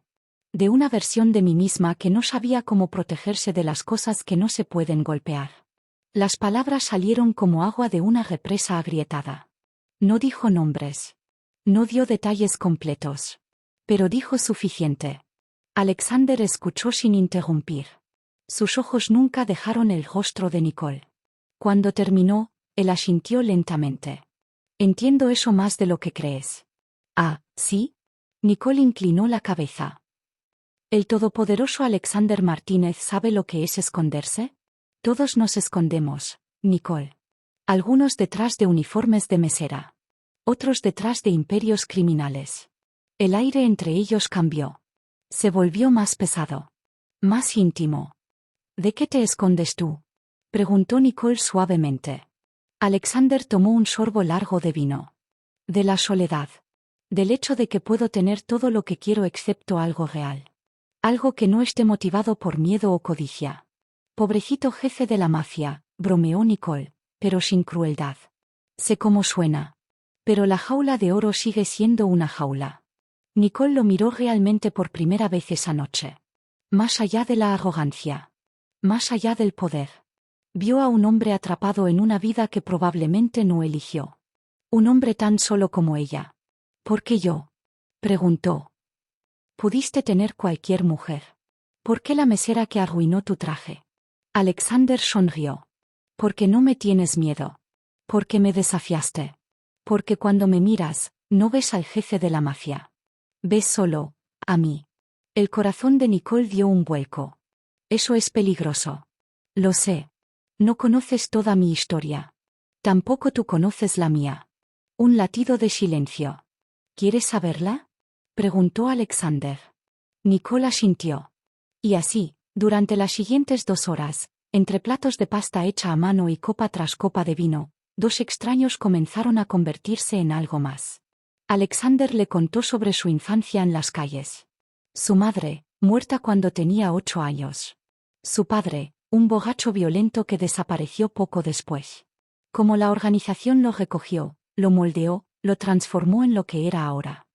De una versión de mí misma que no sabía cómo protegerse de las cosas que no se pueden golpear. Las palabras salieron como agua de una represa agrietada. No dijo nombres. No dio detalles completos. Pero dijo suficiente. Alexander escuchó sin interrumpir. Sus ojos nunca dejaron el rostro de Nicole. Cuando terminó, él asintió lentamente. Entiendo eso más de lo que crees. Ah, ¿sí? Nicole inclinó la cabeza. ¿El todopoderoso Alexander Martínez sabe lo que es esconderse? Todos nos escondemos, Nicole. Algunos detrás de uniformes de mesera. Otros detrás de imperios criminales. El aire entre ellos cambió. Se volvió más pesado. Más íntimo. ¿De qué te escondes tú? Preguntó Nicole suavemente. Alexander tomó un sorbo largo de vino. De la soledad. Del hecho de que puedo tener todo lo que quiero excepto algo real. Algo que no esté motivado por miedo o codicia. Pobrecito jefe de la mafia, bromeó Nicole, pero sin crueldad. Sé cómo suena. Pero la jaula de oro sigue siendo una jaula. Nicole lo miró realmente por primera vez esa noche. Más allá de la arrogancia. Más allá del poder. Vio a un hombre atrapado en una vida que probablemente no eligió. Un hombre tan solo como ella. ¿Por qué yo? Preguntó. Pudiste tener cualquier mujer. ¿Por qué la mesera que arruinó tu traje? Alexander sonrió. Porque no me tienes miedo. Porque me desafiaste. Porque cuando me miras, no ves al jefe de la mafia. Ves solo, a mí. El corazón de Nicole dio un vuelco. Eso es peligroso. Lo sé. No conoces toda mi historia. Tampoco tú conoces la mía. Un latido de silencio. ¿Quieres saberla? Preguntó Alexander. Nicole asintió. Y así, durante las siguientes 2 horas, entre platos de pasta hecha a mano y copa tras copa de vino, 2 extraños comenzaron a convertirse en algo más. Alexander le contó sobre su infancia en las calles. Su madre, muerta cuando tenía 8 años. Su padre, un borracho violento que desapareció poco después. Cómo la organización lo recogió, lo moldeó, lo transformó en lo que era ahora.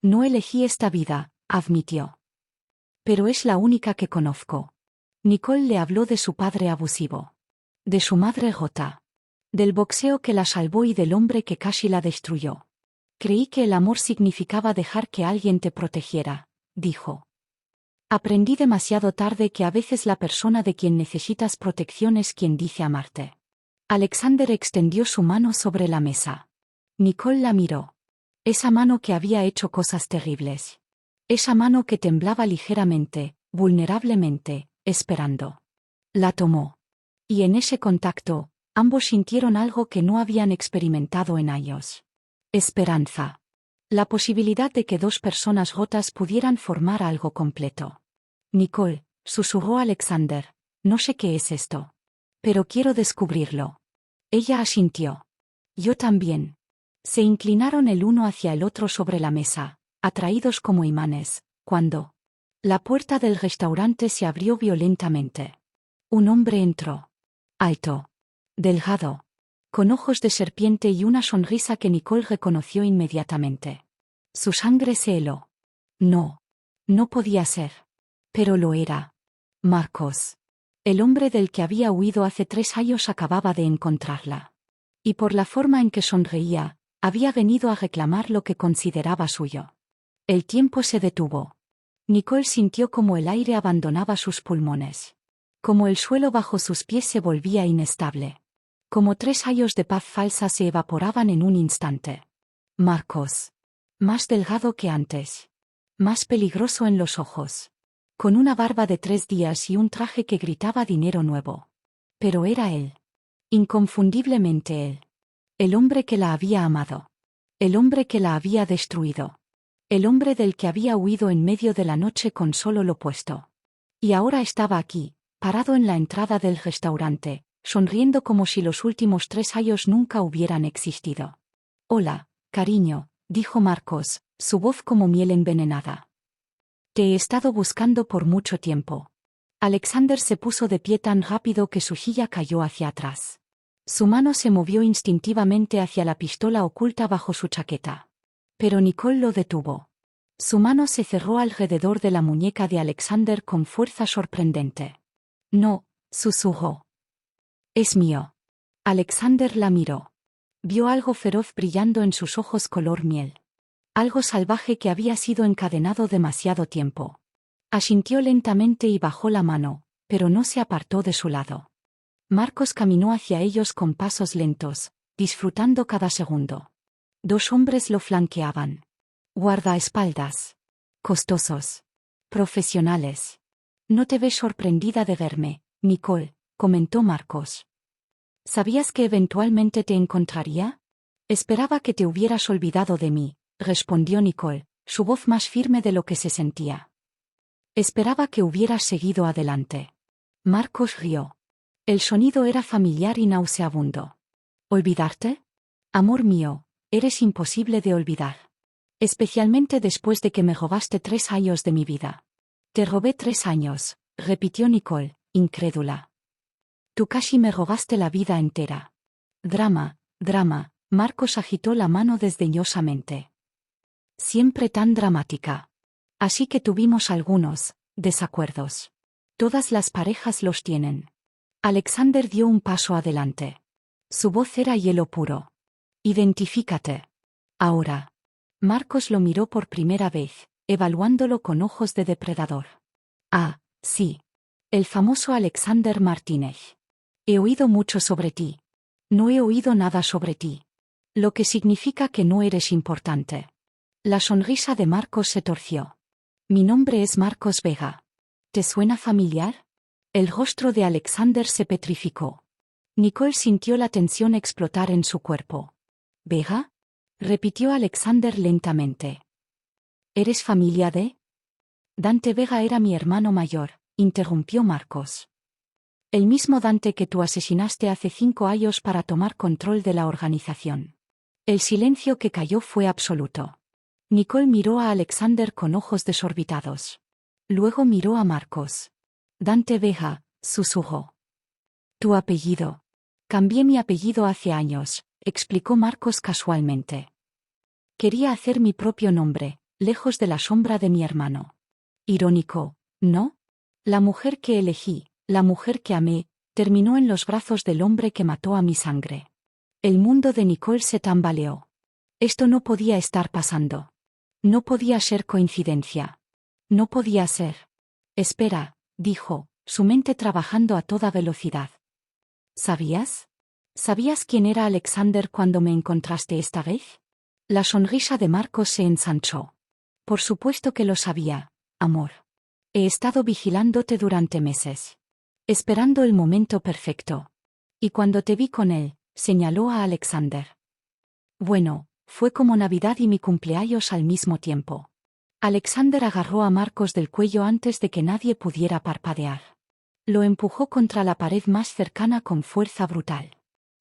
No elegí esta vida, admitió. Pero es la única que conozco. Nicole le habló de su padre abusivo. De su madre rota. Del boxeo que la salvó y del hombre que casi la destruyó. Creí que el amor significaba dejar que alguien te protegiera, dijo. Aprendí demasiado tarde que a veces la persona de quien necesitas protección es quien dice amarte. Alexander extendió su mano sobre la mesa. Nicole la miró. Esa mano que había hecho cosas terribles. Esa mano que temblaba ligeramente, vulnerablemente, esperando. La tomó. Y en ese contacto, ambos sintieron algo que no habían experimentado en años. Esperanza. La posibilidad de que 2 personas rotas pudieran formar algo completo. Nicole, susurró Alexander, no sé qué es esto. Pero quiero descubrirlo. Ella asintió. Yo también. Se inclinaron el uno hacia el otro sobre la mesa, atraídos como imanes, cuando la puerta del restaurante se abrió violentamente. Un hombre entró. Alto. Delgado. Con ojos de serpiente y una sonrisa que Nicole reconoció inmediatamente. Su sangre se heló. No. No podía ser. Pero lo era. Marcos. El hombre del que había huido hace 3 años acababa de encontrarla. Y por la forma en que sonreía, había venido a reclamar lo que consideraba suyo. El tiempo se detuvo. Nicole sintió como el aire abandonaba sus pulmones. Como el suelo bajo sus pies se volvía inestable. Como 3 años de paz falsa se evaporaban en un instante. Marcos. Más delgado que antes. Más peligroso en los ojos. Con una barba de 3 días y un traje que gritaba dinero nuevo. Pero era él. Inconfundiblemente él. El hombre que la había amado. El hombre que la había destruido. El hombre del que había huido en medio de la noche con solo lo opuesto. Y ahora estaba aquí, parado en la entrada del restaurante, sonriendo como si los últimos 3 años nunca hubieran existido. Hola, cariño, dijo Marcos, su voz como miel envenenada. Te he estado buscando por mucho tiempo. Alexander se puso de pie tan rápido que su silla cayó hacia atrás. Su mano se movió instintivamente hacia la pistola oculta bajo su chaqueta. Pero Nicole lo detuvo. Su mano se cerró alrededor de la muñeca de Alexander con fuerza sorprendente. No, susurró. Es mío. Alexander la miró. Vio algo feroz brillando en sus ojos color miel. Algo salvaje que había sido encadenado demasiado tiempo. Asintió lentamente y bajó la mano, pero no se apartó de su lado. Marcos caminó hacia ellos con pasos lentos, disfrutando cada segundo. 2 hombres lo flanqueaban. Guardaespaldas. Costosos. Profesionales. No te ves sorprendida de verme, Nicole, comentó Marcos. ¿Sabías que eventualmente te encontraría? Esperaba que te hubieras olvidado de mí, respondió Nicole, su voz más firme de lo que se sentía. Esperaba que hubieras seguido adelante. Marcos rió. El sonido era familiar y nauseabundo. ¿Olvidarte? Amor mío, eres imposible de olvidar. Especialmente después de que me robaste 3 años de mi vida. Te robé 3 años, repitió Nicole, incrédula. Tú casi me robaste la vida entera. Drama, drama, Marcos agitó la mano desdeñosamente. Siempre tan dramática. Así que tuvimos algunos desacuerdos. Todas las parejas los tienen. Alexander dio un paso adelante. Su voz era hielo puro. Identifícate. Ahora. Marcos lo miró por primera vez, evaluándolo con ojos de depredador. Ah, sí. El famoso Alexander Martínez. He oído mucho sobre ti. No he oído nada sobre ti. Lo que significa que no eres importante. La sonrisa de Marcos se torció. Mi nombre es Marcos Vega. ¿Te suena familiar? El rostro de Alexander se petrificó. Nicole sintió la tensión explotar en su cuerpo. ¿Vega? Repitió Alexander lentamente. ¿Eres familia de? Dante Vega era mi hermano mayor, interrumpió Marcos. El mismo Dante que tú asesinaste hace 5 años para tomar control de la organización. El silencio que cayó fue absoluto. Nicole miró a Alexander con ojos desorbitados. Luego miró a Marcos. Dante Vega, susurró. Tu apellido. Cambié mi apellido hace años, explicó Marcos casualmente. Quería hacer mi propio nombre, lejos de la sombra de mi hermano. Irónico, ¿no? La mujer que elegí, la mujer que amé, terminó en los brazos del hombre que mató a mi sangre. El mundo de Nicole se tambaleó. Esto no podía estar pasando. No podía ser coincidencia. No podía ser. Espera, dijo, su mente trabajando a toda velocidad. ¿Sabías? ¿Sabías quién era Alexander cuando me encontraste esta vez? La sonrisa de Marcos se ensanchó. Por supuesto que lo sabía, amor. He estado vigilándote durante meses. Esperando el momento perfecto. Y cuando te vi con él, señaló a Alexander. Bueno, fue como Navidad y mi cumpleaños al mismo tiempo. Alexander agarró a Marcos del cuello antes de que nadie pudiera parpadear. Lo empujó contra la pared más cercana con fuerza brutal.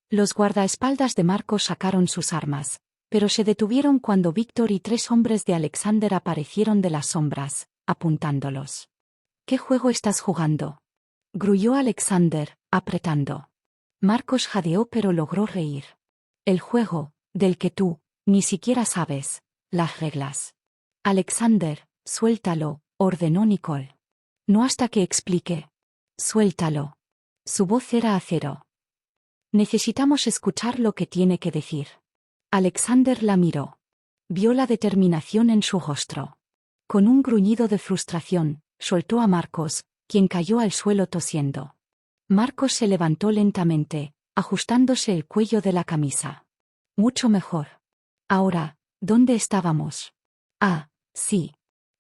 Los guardaespaldas de Marcos sacaron sus armas, pero se detuvieron cuando Víctor y 3 hombres de Alexander aparecieron de las sombras, apuntándolos. ¿Qué juego estás jugando? Gruñó Alexander, apretando. Marcos jadeó pero logró reír. El juego, del que tú, ni siquiera sabes, las reglas. Alexander, suéltalo, ordenó Nicole. No hasta que explique. Suéltalo. Su voz era acero. Necesitamos escuchar lo que tiene que decir. Alexander la miró. Vio la determinación en su rostro. Con un gruñido de frustración, soltó a Marcos, quien cayó al suelo tosiendo. Marcos se levantó lentamente, ajustándose el cuello de la camisa. Mucho mejor. Ahora, ¿dónde estábamos? Ah, sí.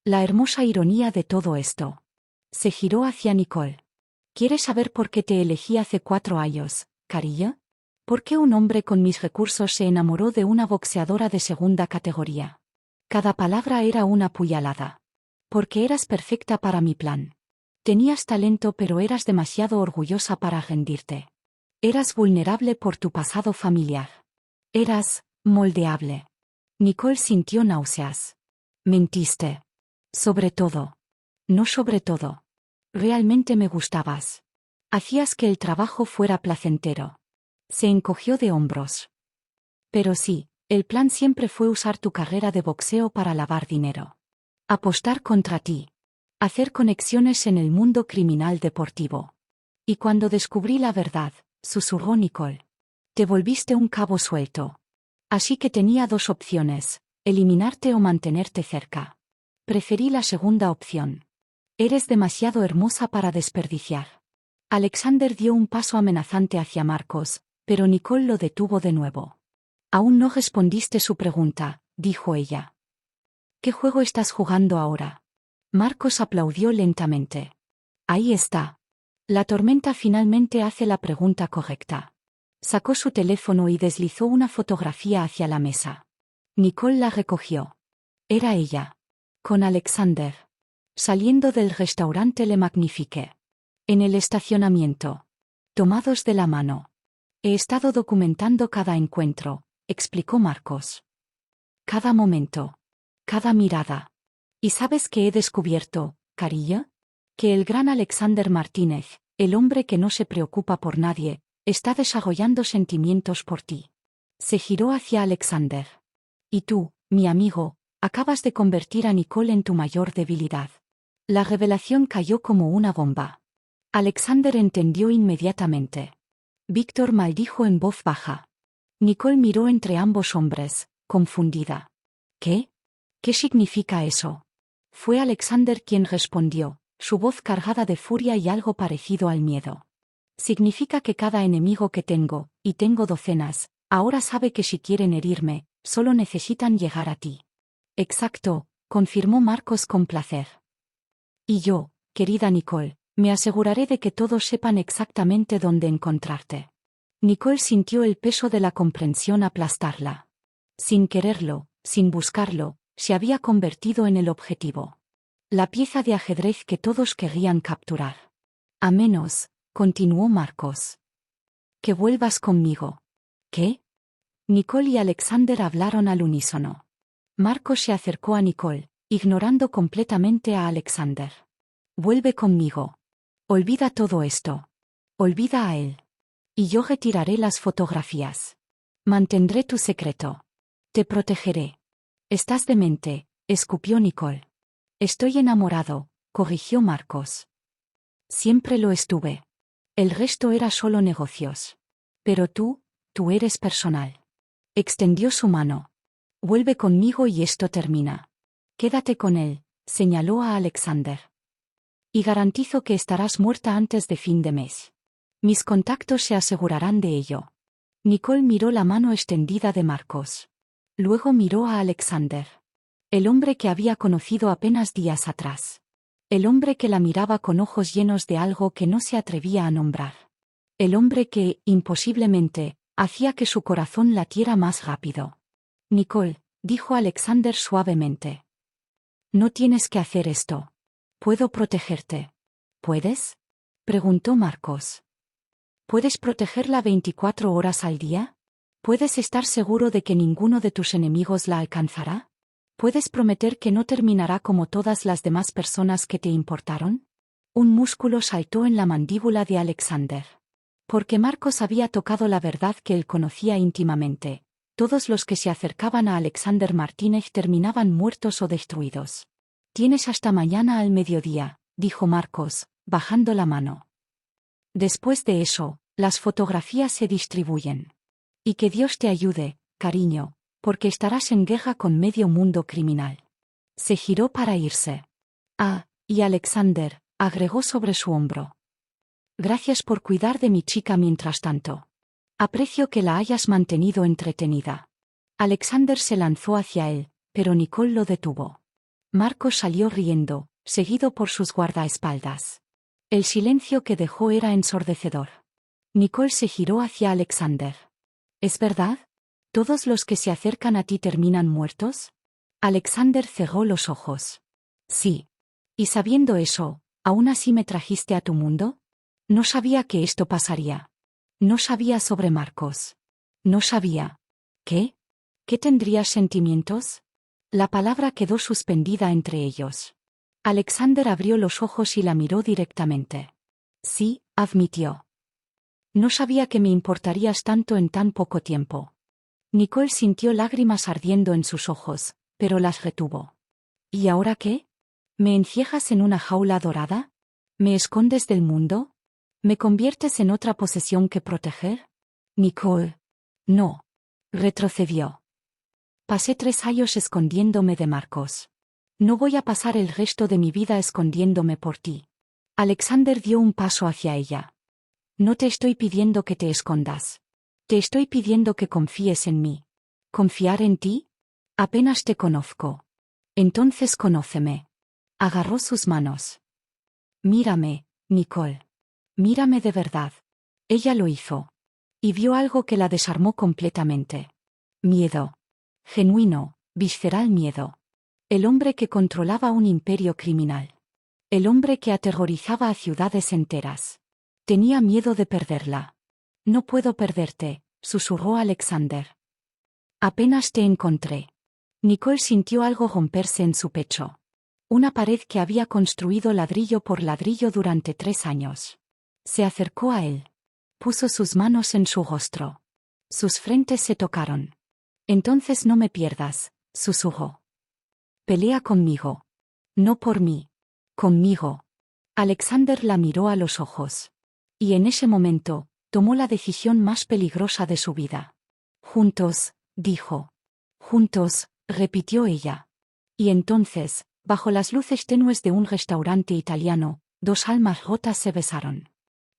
La hermosa ironía de todo esto. Se giró hacia Nicole. ¿Quieres saber por qué te elegí hace 4 años, cariño? ¿Por qué un hombre con mis recursos se enamoró de una boxeadora de segunda categoría? Cada palabra era una puñalada. Porque eras perfecta para mi plan. Tenías talento pero eras demasiado orgullosa para rendirte. Eras vulnerable por tu pasado familiar. Eras moldeable. Nicole sintió náuseas. Mentiste. Sobre todo. No sobre todo. Realmente me gustabas. Hacías que el trabajo fuera placentero. Se encogió de hombros. Pero sí, el plan siempre fue usar tu carrera de boxeo para lavar dinero. Apostar contra ti. Hacer conexiones en el mundo criminal deportivo. Y cuando descubrí la verdad, susurró Nicole. Te volviste un cabo suelto. Así que tenía dos opciones, eliminarte o mantenerte cerca. Preferí la segunda opción. Eres demasiado hermosa para desperdiciar. Alexander dio un paso amenazante hacia Marcos, pero Nicole lo detuvo de nuevo. Aún no respondiste su pregunta, dijo ella. ¿Qué juego estás jugando ahora? Marcos aplaudió lentamente. Ahí está. La tormenta finalmente hace la pregunta correcta. Sacó su teléfono y deslizó una fotografía hacia la mesa. Nicole la recogió. Era ella. Con Alexander. Saliendo del restaurante Le Magnifique. En el estacionamiento. Tomados de la mano. He estado documentando cada encuentro, explicó Marcos. Cada momento. Cada mirada. ¿Y sabes qué he descubierto, cariño? Que el gran Alexander Martínez, el hombre que no se preocupa por nadie, está desarrollando sentimientos por ti. Se giró hacia Alexander. Y tú, mi amigo, acabas de convertir a Nicole en tu mayor debilidad. La revelación cayó como una bomba. Alexander entendió inmediatamente. Víctor maldijo en voz baja. Nicole miró entre ambos hombres, confundida. ¿Qué? ¿Qué significa eso? Fue Alexander quien respondió, su voz cargada de furia y algo parecido al miedo. Significa que cada enemigo que tengo, y tengo docenas, ahora sabe que si quieren herirme, solo necesitan llegar a ti. Exacto, confirmó Marcos con placer. Y yo, querida Nicole, me aseguraré de que todos sepan exactamente dónde encontrarte. Nicole sintió el peso de la comprensión aplastarla. Sin quererlo, sin buscarlo, se había convertido en el objetivo. La pieza de ajedrez que todos querrían capturar. A menos, continuó Marcos. Que vuelvas conmigo. ¿Qué? Nicole y Alexander hablaron al unísono. Marcos se acercó a Nicole, ignorando completamente a Alexander. Vuelve conmigo. Olvida todo esto. Olvida a él. Y yo retiraré las fotografías. Mantendré tu secreto. Te protegeré. Estás demente, escupió Nicole. Estoy enamorado, corrigió Marcos. Siempre lo estuve. El resto era solo negocios. Pero tú eres personal. Extendió su mano. Vuelve conmigo y esto termina. Quédate con él, señaló a Alexander. Y garantizo que estarás muerta antes de fin de mes. Mis contactos se asegurarán de ello. Nicole miró la mano extendida de Marcos. Luego miró a Alexander. El hombre que había conocido apenas días atrás. El hombre que la miraba con ojos llenos de algo que no se atrevía a nombrar. El hombre que, imposiblemente, hacía que su corazón latiera más rápido. Nicole, dijo Alexander suavemente. No tienes que hacer esto. Puedo protegerte. ¿Puedes? Preguntó Marcos. ¿Puedes protegerla 24 horas al día? ¿Puedes estar seguro de que ninguno de tus enemigos la alcanzará? ¿Puedes prometer que no terminará como todas las demás personas que te importaron? Un músculo saltó en la mandíbula de Alexander. Porque Marcos había tocado la verdad que él conocía íntimamente. Todos los que se acercaban a Alexander Martínez terminaban muertos o destruidos. Tienes hasta mañana al mediodía, dijo Marcos, bajando la mano. Después de eso, las fotografías se distribuyen. Y que Dios te ayude, cariño, porque estarás en guerra con medio mundo criminal. Se giró para irse. Ah, y Alexander, agregó sobre su hombro. Gracias por cuidar de mi chica mientras tanto. Aprecio que la hayas mantenido entretenida. Alexander se lanzó hacia él, pero Nicole lo detuvo. Marcos salió riendo, seguido por sus guardaespaldas. El silencio que dejó era ensordecedor. Nicole se giró hacia Alexander. ¿Es verdad? ¿Todos los que se acercan a ti terminan muertos? Alexander cerró los ojos. Sí. Y sabiendo eso, ¿aún así me trajiste a tu mundo? No sabía que esto pasaría. No sabía sobre Marcos. No sabía. ¿Qué? ¿Qué tendrías sentimientos? La palabra quedó suspendida entre ellos. Alexander abrió los ojos y la miró directamente. Sí, admitió. No sabía que me importarías tanto en tan poco tiempo. Nicole sintió lágrimas ardiendo en sus ojos, pero las retuvo. ¿Y ahora qué? ¿Me encierras en una jaula dorada? ¿Me escondes del mundo? ¿Me conviertes en otra posesión que proteger? Nicole. No. Retrocedió. Pasé 3 años escondiéndome de Marcos. No voy a pasar el resto de mi vida escondiéndome por ti. Alexander dio un paso hacia ella. No te estoy pidiendo que te escondas. Te estoy pidiendo que confíes en mí. ¿Confiar en ti? Apenas te conozco. Entonces conóceme. Agarró sus manos. Mírame, Nicole. Mírame de verdad. Ella lo hizo. Y vio algo que la desarmó completamente. Miedo. Genuino, visceral miedo. El hombre que controlaba un imperio criminal. El hombre que aterrorizaba a ciudades enteras. Tenía miedo de perderla. No puedo perderte, susurró Alexander. Apenas te encontré. Nicole sintió algo romperse en su pecho. Una pared que había construido ladrillo por ladrillo durante 3 años. Se acercó a él. Puso sus manos en su rostro. Sus frentes se tocaron. Entonces no me pierdas, susurró. Pelea conmigo. No por mí. Conmigo. Alexander la miró a los ojos. Y en ese momento, tomó la decisión más peligrosa de su vida. Juntos, dijo. Juntos, repitió ella. Y entonces, bajo las luces tenues de un restaurante italiano, 2 almas rotas se besaron.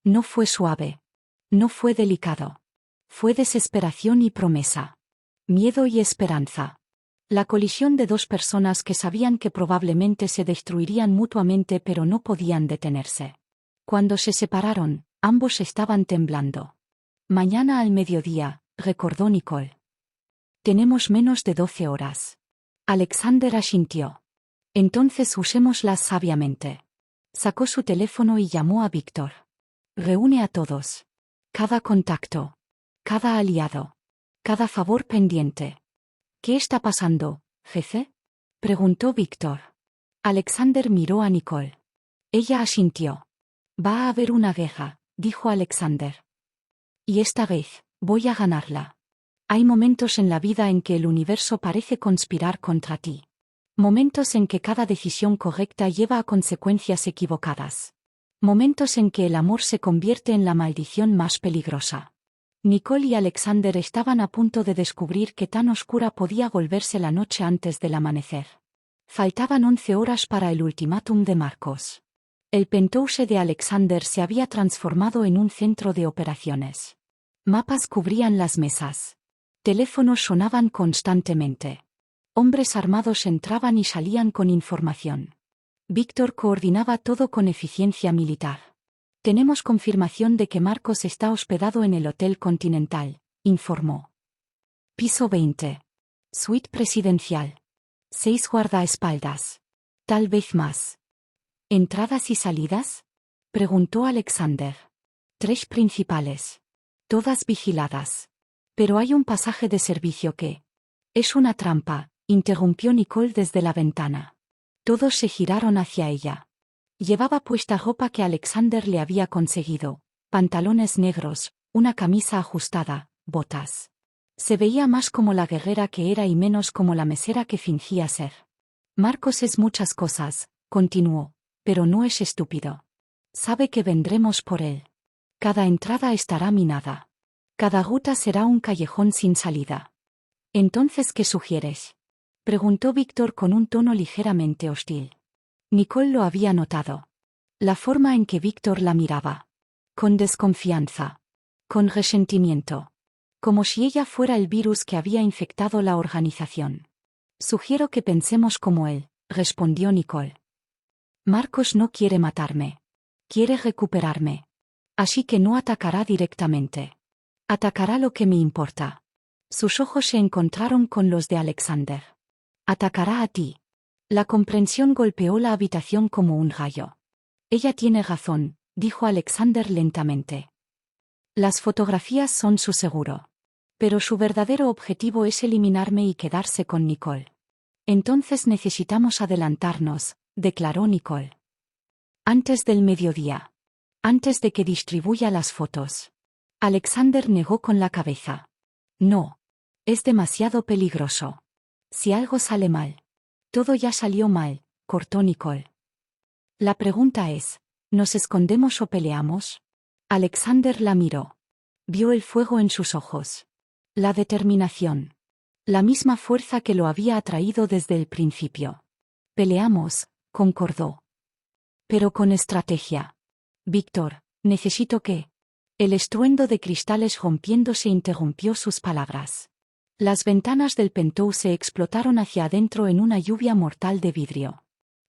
No fue suave. No fue delicado. Fue desesperación y promesa. Miedo y esperanza. La colisión de 2 personas que sabían que probablemente se destruirían mutuamente pero no podían detenerse. Cuando se separaron, ambos estaban temblando. Mañana al mediodía, recordó Nicole. Tenemos menos de 12 horas. Alexander asintió. Entonces usémoslas sabiamente. Sacó su teléfono y llamó a Víctor. Reúne a todos. Cada contacto. Cada aliado. Cada favor pendiente. ¿Qué está pasando, jefe? Preguntó Víctor. Alexander miró a Nicole. Ella asintió. Va a haber una guerra, dijo Alexander. Y esta vez, voy a ganarla. Hay momentos en la vida en que el universo parece conspirar contra ti. Momentos en que cada decisión correcta lleva a consecuencias equivocadas. Momentos en que el amor se convierte en la maldición más peligrosa. Nicole y Alexander estaban a punto de descubrir qué tan oscura podía volverse la noche antes del amanecer. Faltaban 11 horas para el ultimátum de Marcos. El penthouse de Alexander se había transformado en un centro de operaciones. Mapas cubrían las mesas. Teléfonos sonaban constantemente. Hombres armados entraban y salían con información. Víctor coordinaba todo con eficiencia militar. Tenemos confirmación de que Marcos está hospedado en el Hotel Continental, informó. Piso 20. Suite presidencial. 6 guardaespaldas. Tal vez más. ¿Entradas y salidas? Preguntó Alexander. 3 principales. Todas vigiladas. Pero hay un pasaje de servicio que... Es una trampa, interrumpió Nicole desde la ventana. Todos se giraron hacia ella. Llevaba puesta ropa que Alexander le había conseguido, pantalones negros, una camisa ajustada, botas. Se veía más como la guerrera que era y menos como la mesera que fingía ser. Marcos es muchas cosas, continuó, pero no es estúpido. Sabe que vendremos por él. Cada entrada estará minada. Cada ruta será un callejón sin salida. ¿Entonces qué sugieres? Preguntó Víctor con un tono ligeramente hostil. Nicole lo había notado. La forma en que Víctor la miraba. Con desconfianza. Con resentimiento. Como si ella fuera el virus que había infectado la organización. Sugiero que pensemos como él, respondió Nicole. Marcos no quiere matarme. Quiere recuperarme. Así que no atacará directamente. Atacará lo que me importa. Sus ojos se encontraron con los de Alexander. Atacará a ti. La comprensión golpeó la habitación como un rayo. Ella tiene razón, dijo Alexander lentamente. Las fotografías son su seguro. Pero su verdadero objetivo es eliminarme y quedarse con Nicole. Entonces necesitamos adelantarnos, declaró Nicole. Antes del mediodía. Antes de que distribuya las fotos. Alexander negó con la cabeza. No. Es demasiado peligroso. Si algo sale mal. Todo ya salió mal, cortó Nicole. La pregunta es, ¿nos escondemos o peleamos? Alexander la miró. Vio el fuego en sus ojos. La determinación. La misma fuerza que lo había atraído desde el principio. Peleamos, concordó. Pero con estrategia. Víctor, necesito que... El estruendo de cristales rompiéndose interrumpió sus palabras. Las ventanas del penthouse se explotaron hacia adentro en una lluvia mortal de vidrio.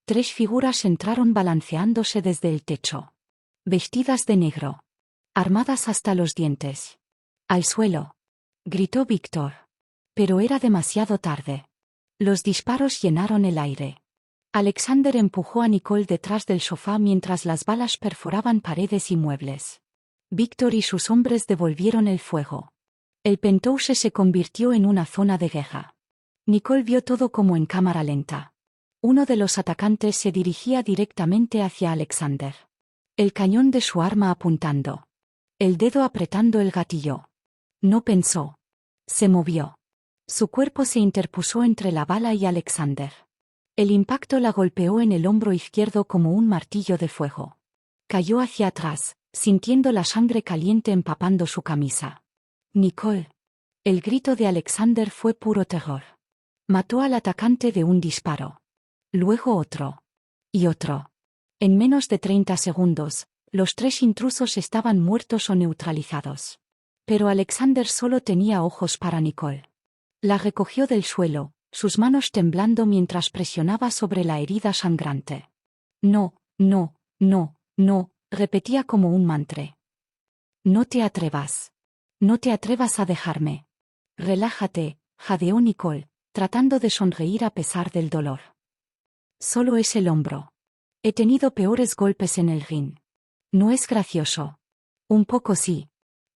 3 figuras entraron balanceándose desde el techo. Vestidas de negro. Armadas hasta los dientes. Al suelo. Gritó Víctor. Pero era demasiado tarde. Los disparos llenaron el aire. Alexander empujó a Nicole detrás del sofá mientras las balas perforaban paredes y muebles. Víctor y sus hombres devolvieron el fuego. El penthouse se convirtió en una zona de guerra. Nicole vio todo como en cámara lenta. Uno de los atacantes se dirigía directamente hacia Alexander. El cañón de su arma apuntando. El dedo apretando el gatillo. No pensó. Se movió. Su cuerpo se interpuso entre la bala y Alexander. El impacto la golpeó en el hombro izquierdo como un martillo de fuego. Cayó hacia atrás, sintiendo la sangre caliente empapando su camisa. Nicole. El grito de Alexander fue puro terror. Mató al atacante de un disparo. Luego otro. Y otro. En menos de 30 segundos, los 3 intrusos estaban muertos o neutralizados. Pero Alexander solo tenía ojos para Nicole. La recogió del suelo, sus manos temblando mientras presionaba sobre la herida sangrante. No, no, no, no, repetía como un mantra. No te atrevas. No te atrevas a dejarme. Relájate, jadeó Nicole, tratando de sonreír a pesar del dolor. Solo es el hombro. He tenido peores golpes en el ring. No es gracioso. Un poco sí.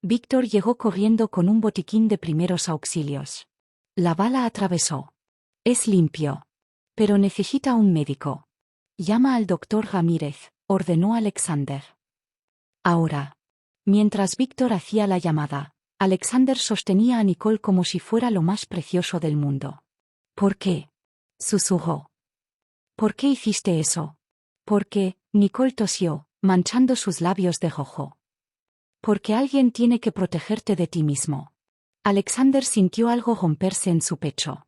Víctor llegó corriendo con un botiquín de primeros auxilios. La bala atravesó. Es limpio. Pero necesita un médico. Llama al doctor Ramírez, ordenó Alexander. Ahora. Mientras Víctor hacía la llamada, Alexander sostenía a Nicole como si fuera lo más precioso del mundo. ¿Por qué? Susurró. ¿Por qué hiciste eso? Porque, Nicole tosió, manchando sus labios de rojo. Porque alguien tiene que protegerte de ti mismo. Alexander sintió algo romperse en su pecho.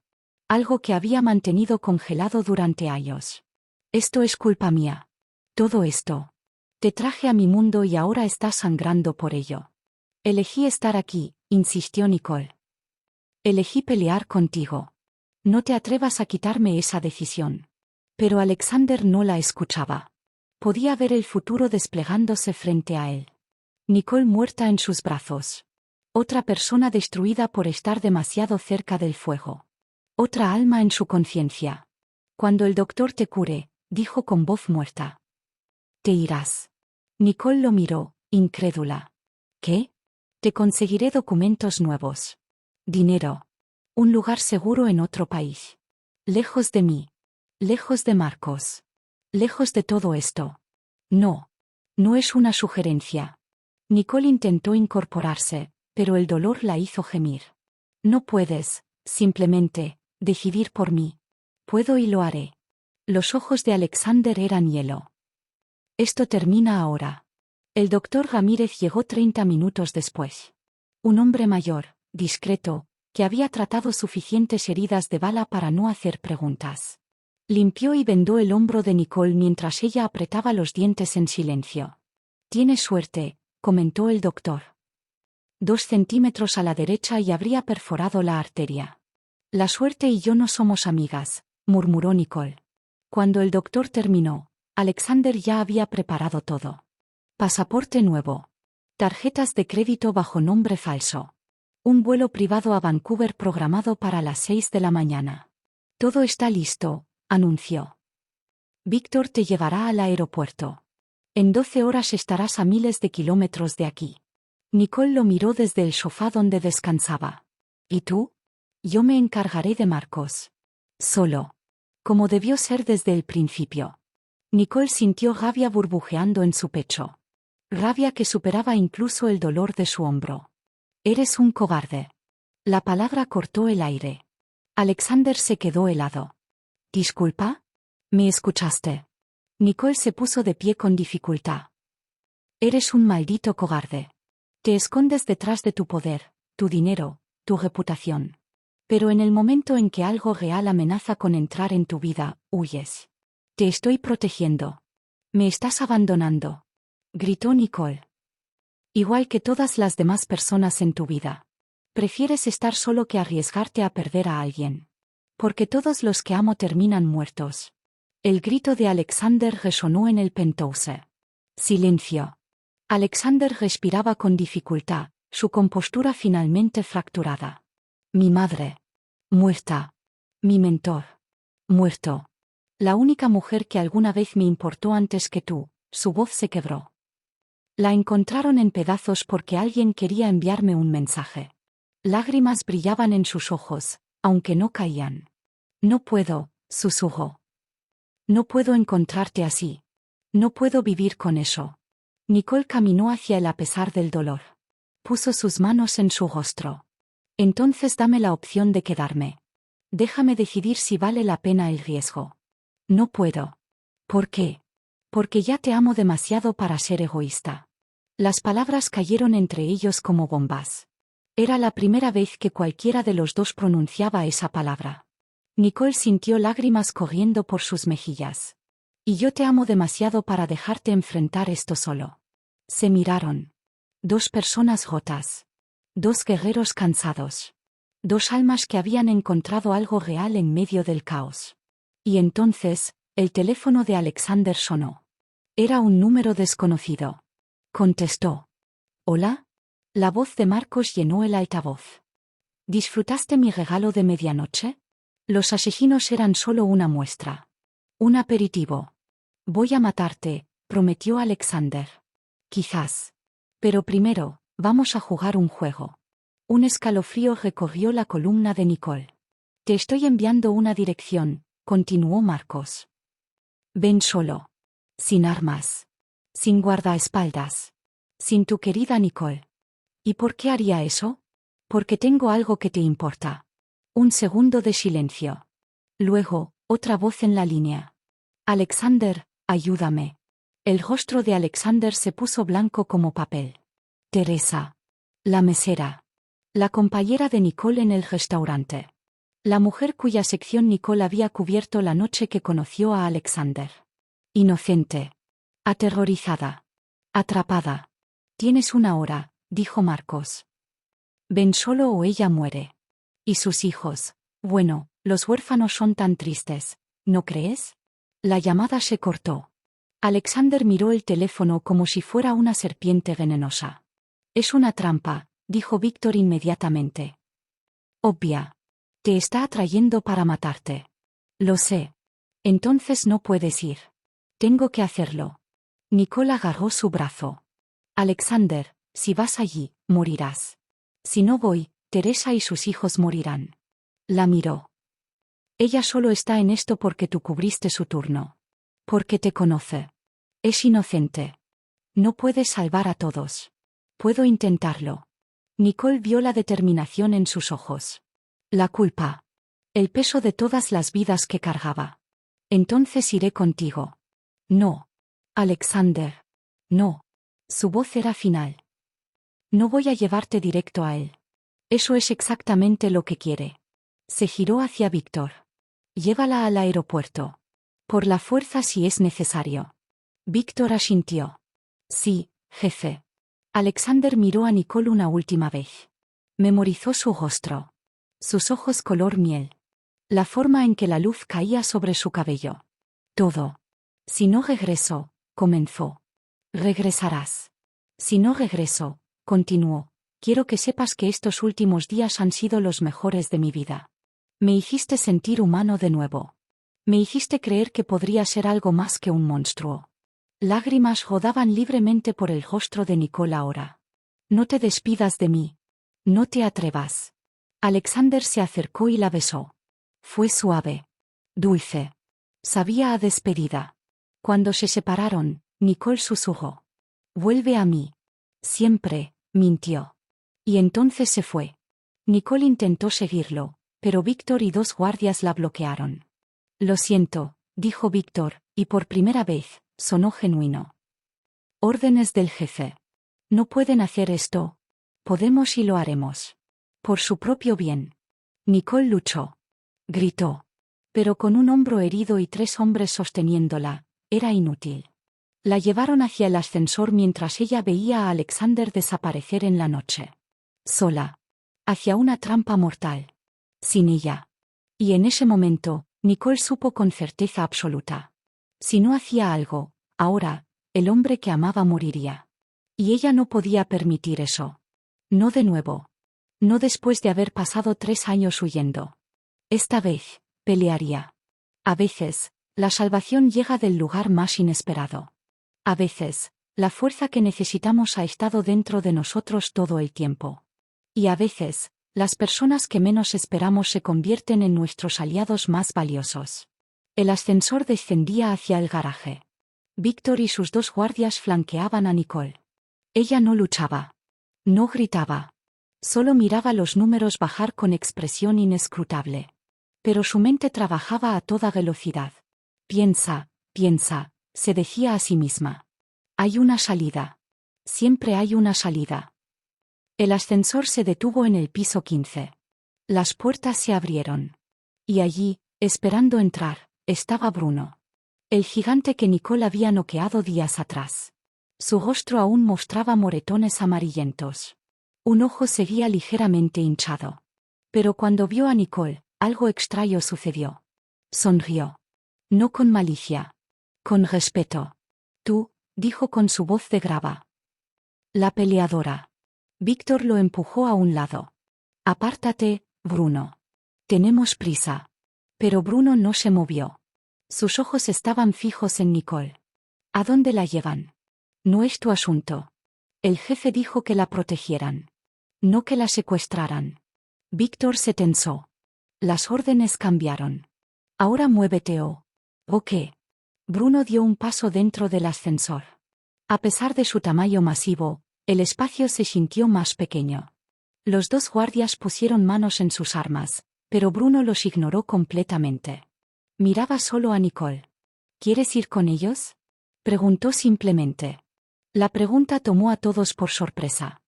Algo que había mantenido congelado durante años. Esto es culpa mía. Todo esto. Te traje a mi mundo y ahora estás sangrando por ello. Elegí estar aquí, insistió Nicole. Elegí pelear contigo. No te atrevas a quitarme esa decisión. Pero Alexander no la escuchaba. Podía ver el futuro desplegándose frente a él. Nicole muerta en sus brazos. Otra persona destruida por estar demasiado cerca del fuego. Otra alma en su conciencia. Cuando el doctor te cure, dijo con voz muerta. Te irás. Nicole lo miró, incrédula. ¿Qué? Te conseguiré documentos nuevos. Dinero. Un lugar seguro en otro país. Lejos de mí. Lejos de Marcos. Lejos de todo esto. No. No es una sugerencia. Nicole intentó incorporarse, pero el dolor la hizo gemir. No puedes, simplemente, decidir por mí. Puedo y lo haré. Los ojos de Alexander eran hielo. Esto termina ahora. El doctor Ramírez llegó 30 minutos después. Un hombre mayor, discreto, que había tratado suficientes heridas de bala para no hacer preguntas. Limpió y vendó el hombro de Nicole mientras ella apretaba los dientes en silencio. Tienes suerte, comentó el doctor. 2 centímetros a la derecha y habría perforado la arteria. La suerte y yo no somos amigas, murmuró Nicole. Cuando el doctor terminó, Alexander ya había preparado todo. Pasaporte nuevo. Tarjetas de crédito bajo nombre falso. Un vuelo privado a Vancouver programado para las 6 de la mañana. Todo está listo, anunció. Víctor te llevará al aeropuerto. En 12 horas estarás a miles de kilómetros de aquí. Nicole lo miró desde el sofá donde descansaba. ¿Y tú? Yo me encargaré de Marcos. Solo. Como debió ser desde el principio. Nicole sintió rabia burbujeando en su pecho. Rabia que superaba incluso el dolor de su hombro. Eres un cobarde. La palabra cortó el aire. Alexander se quedó helado. ¿Disculpa? ¿Me escuchaste? Nicole se puso de pie con dificultad. Eres un maldito cobarde. Te escondes detrás de tu poder, tu dinero, tu reputación. Pero en el momento en que algo real amenaza con entrar en tu vida, huyes. Te estoy protegiendo. Me estás abandonando. Gritó Nicole. Igual que todas las demás personas en tu vida. Prefieres estar solo que arriesgarte a perder a alguien. Porque todos los que amo terminan muertos. El grito de Alexander resonó en el penthouse. Silencio. Alexander respiraba con dificultad, su compostura finalmente fracturada. Mi madre. Muerta. Mi mentor. Muerto. La única mujer que alguna vez me importó antes que tú. Su voz se quebró. La encontraron en pedazos porque alguien quería enviarme un mensaje. Lágrimas brillaban en sus ojos, aunque no caían. No puedo, susurró. No puedo encontrarte así. No puedo vivir con eso. Nicole caminó hacia él a pesar del dolor. Puso sus manos en su rostro. Entonces dame la opción de quedarme. Déjame decidir si vale la pena el riesgo. No puedo. ¿Por qué? Porque ya te amo demasiado para ser egoísta. Las palabras cayeron entre ellos como bombas. Era la primera vez que cualquiera de los dos pronunciaba esa palabra. Nicole sintió lágrimas corriendo por sus mejillas. Y yo te amo demasiado para dejarte enfrentar esto solo. Se miraron. Dos personas rotas. Dos guerreros cansados. Dos almas que habían encontrado algo real en medio del caos. Y entonces, el teléfono de Alexander sonó. Era un número desconocido. Contestó. ¿Hola? La voz de Marcos llenó el altavoz. ¿Disfrutaste mi regalo de medianoche? Los asesinos eran solo una muestra. Un aperitivo. Voy a matarte, prometió Alexander. Quizás. Pero primero, vamos a jugar un juego. Un escalofrío recorrió la columna de Nicole. Te estoy enviando una dirección, continuó Marcos. Ven solo. Sin armas. Sin guardaespaldas. Sin tu querida Nicole. ¿Y por qué haría eso? Porque tengo algo que te importa. Un segundo de silencio. Luego, otra voz en la línea. Alexander, ayúdame. El rostro de Alexander se puso blanco como papel. Teresa. La mesera. La compañera de Nicole en el restaurante. La mujer cuya sección Nicole había cubierto la noche que conoció a Alexander. Inocente. Aterrorizada. Atrapada. Tienes una hora, dijo Marcos. Ven solo o ella muere. Y sus hijos. Bueno, los huérfanos son tan tristes, ¿no crees? La llamada se cortó. Alexander miró el teléfono como si fuera una serpiente venenosa. Es una trampa, dijo Víctor inmediatamente. Obvia. Te está atrayendo para matarte. Lo sé. Entonces no puedes ir. Tengo que hacerlo. Nicole agarró su brazo. Alexander, si vas allí, morirás. Si no voy, Teresa y sus hijos morirán. La miró. Ella solo está en esto porque tú cubriste su turno. Porque te conoce. Es inocente. No puedes salvar a todos. Puedo intentarlo. Nicole vio la determinación en sus ojos. La culpa. El peso de todas las vidas que cargaba. Entonces iré contigo. No. Alexander. No. Su voz era final. No voy a llevarte directo a él. Eso es exactamente lo que quiere. Se giró hacia Víctor. Llévala al aeropuerto. Por la fuerza si es necesario. Víctor asintió. Sí, jefe. Alexander miró a Nicole una última vez. Memorizó su rostro. Sus ojos color miel. La forma en que la luz caía sobre su cabello. Todo. Si no regreso, comenzó. Regresarás. Si no regreso, continuó. Quiero que sepas que estos últimos días han sido los mejores de mi vida. Me hiciste sentir humano de nuevo. Me hiciste creer que podría ser algo más que un monstruo. Lágrimas rodaban libremente por el rostro de Nicole ahora. No te despidas de mí. No te atrevas. Alexander se acercó y la besó. Fue suave. Dulce. Sabía a despedida. Cuando se separaron, Nicole susurró. «Vuelve a mí». «Siempre», mintió. Y entonces se fue. Nicole intentó seguirlo, pero Víctor y 2 guardias la bloquearon. «Lo siento», dijo Víctor, y por primera vez, sonó genuino. «Órdenes del jefe. No pueden hacer esto. Podemos y lo haremos. Por su propio bien». Nicole luchó. Gritó. Pero con un hombro herido y 3 hombres sosteniéndola, era inútil. La llevaron hacia el ascensor mientras ella veía a Alexander desaparecer en la noche. Sola. Hacia una trampa mortal. Sin ella. Y en ese momento, Nicole supo con certeza absoluta. Si no hacía algo, ahora, el hombre que amaba moriría. Y ella no podía permitir eso. No de nuevo. No después de haber pasado 3 años huyendo. Esta vez, pelearía. A veces, la salvación llega del lugar más inesperado. A veces, la fuerza que necesitamos ha estado dentro de nosotros todo el tiempo. Y a veces, las personas que menos esperamos se convierten en nuestros aliados más valiosos. El ascensor descendía hacia el garaje. Víctor y sus 2 guardias flanqueaban a Nicole. Ella no luchaba. No gritaba. Solo miraba los números bajar con expresión inescrutable. Pero su mente trabajaba a toda velocidad. Piensa, se decía a sí misma. Hay una salida. Siempre hay una salida. El ascensor se detuvo en el piso 15. Las puertas se abrieron. Y allí, esperando entrar, estaba Bruno. El gigante que Nicole había noqueado días atrás. Su rostro aún mostraba moretones amarillentos. Un ojo seguía ligeramente hinchado. Pero cuando vio a Nicole, algo extraño sucedió. Sonrió. No con malicia. Con respeto. «Tú», dijo con su voz de grava. «La peleadora». Víctor lo empujó a un lado. «Apártate, Bruno. Tenemos prisa». Pero Bruno no se movió. Sus ojos estaban fijos en Nicole. «¿A dónde la llevan?» «No es tu asunto». El jefe dijo que la protegieran. No que la secuestraran. Víctor se tensó. Las órdenes cambiaron. «Ahora muévete ¿o qué?» Bruno dio un paso dentro del ascensor. A pesar de su tamaño masivo, el espacio se sintió más pequeño. Los 2 guardias pusieron manos en sus armas, pero Bruno los ignoró completamente. Miraba solo a Nicole. «¿Quieres ir con ellos?», preguntó simplemente. La pregunta tomó a todos por sorpresa.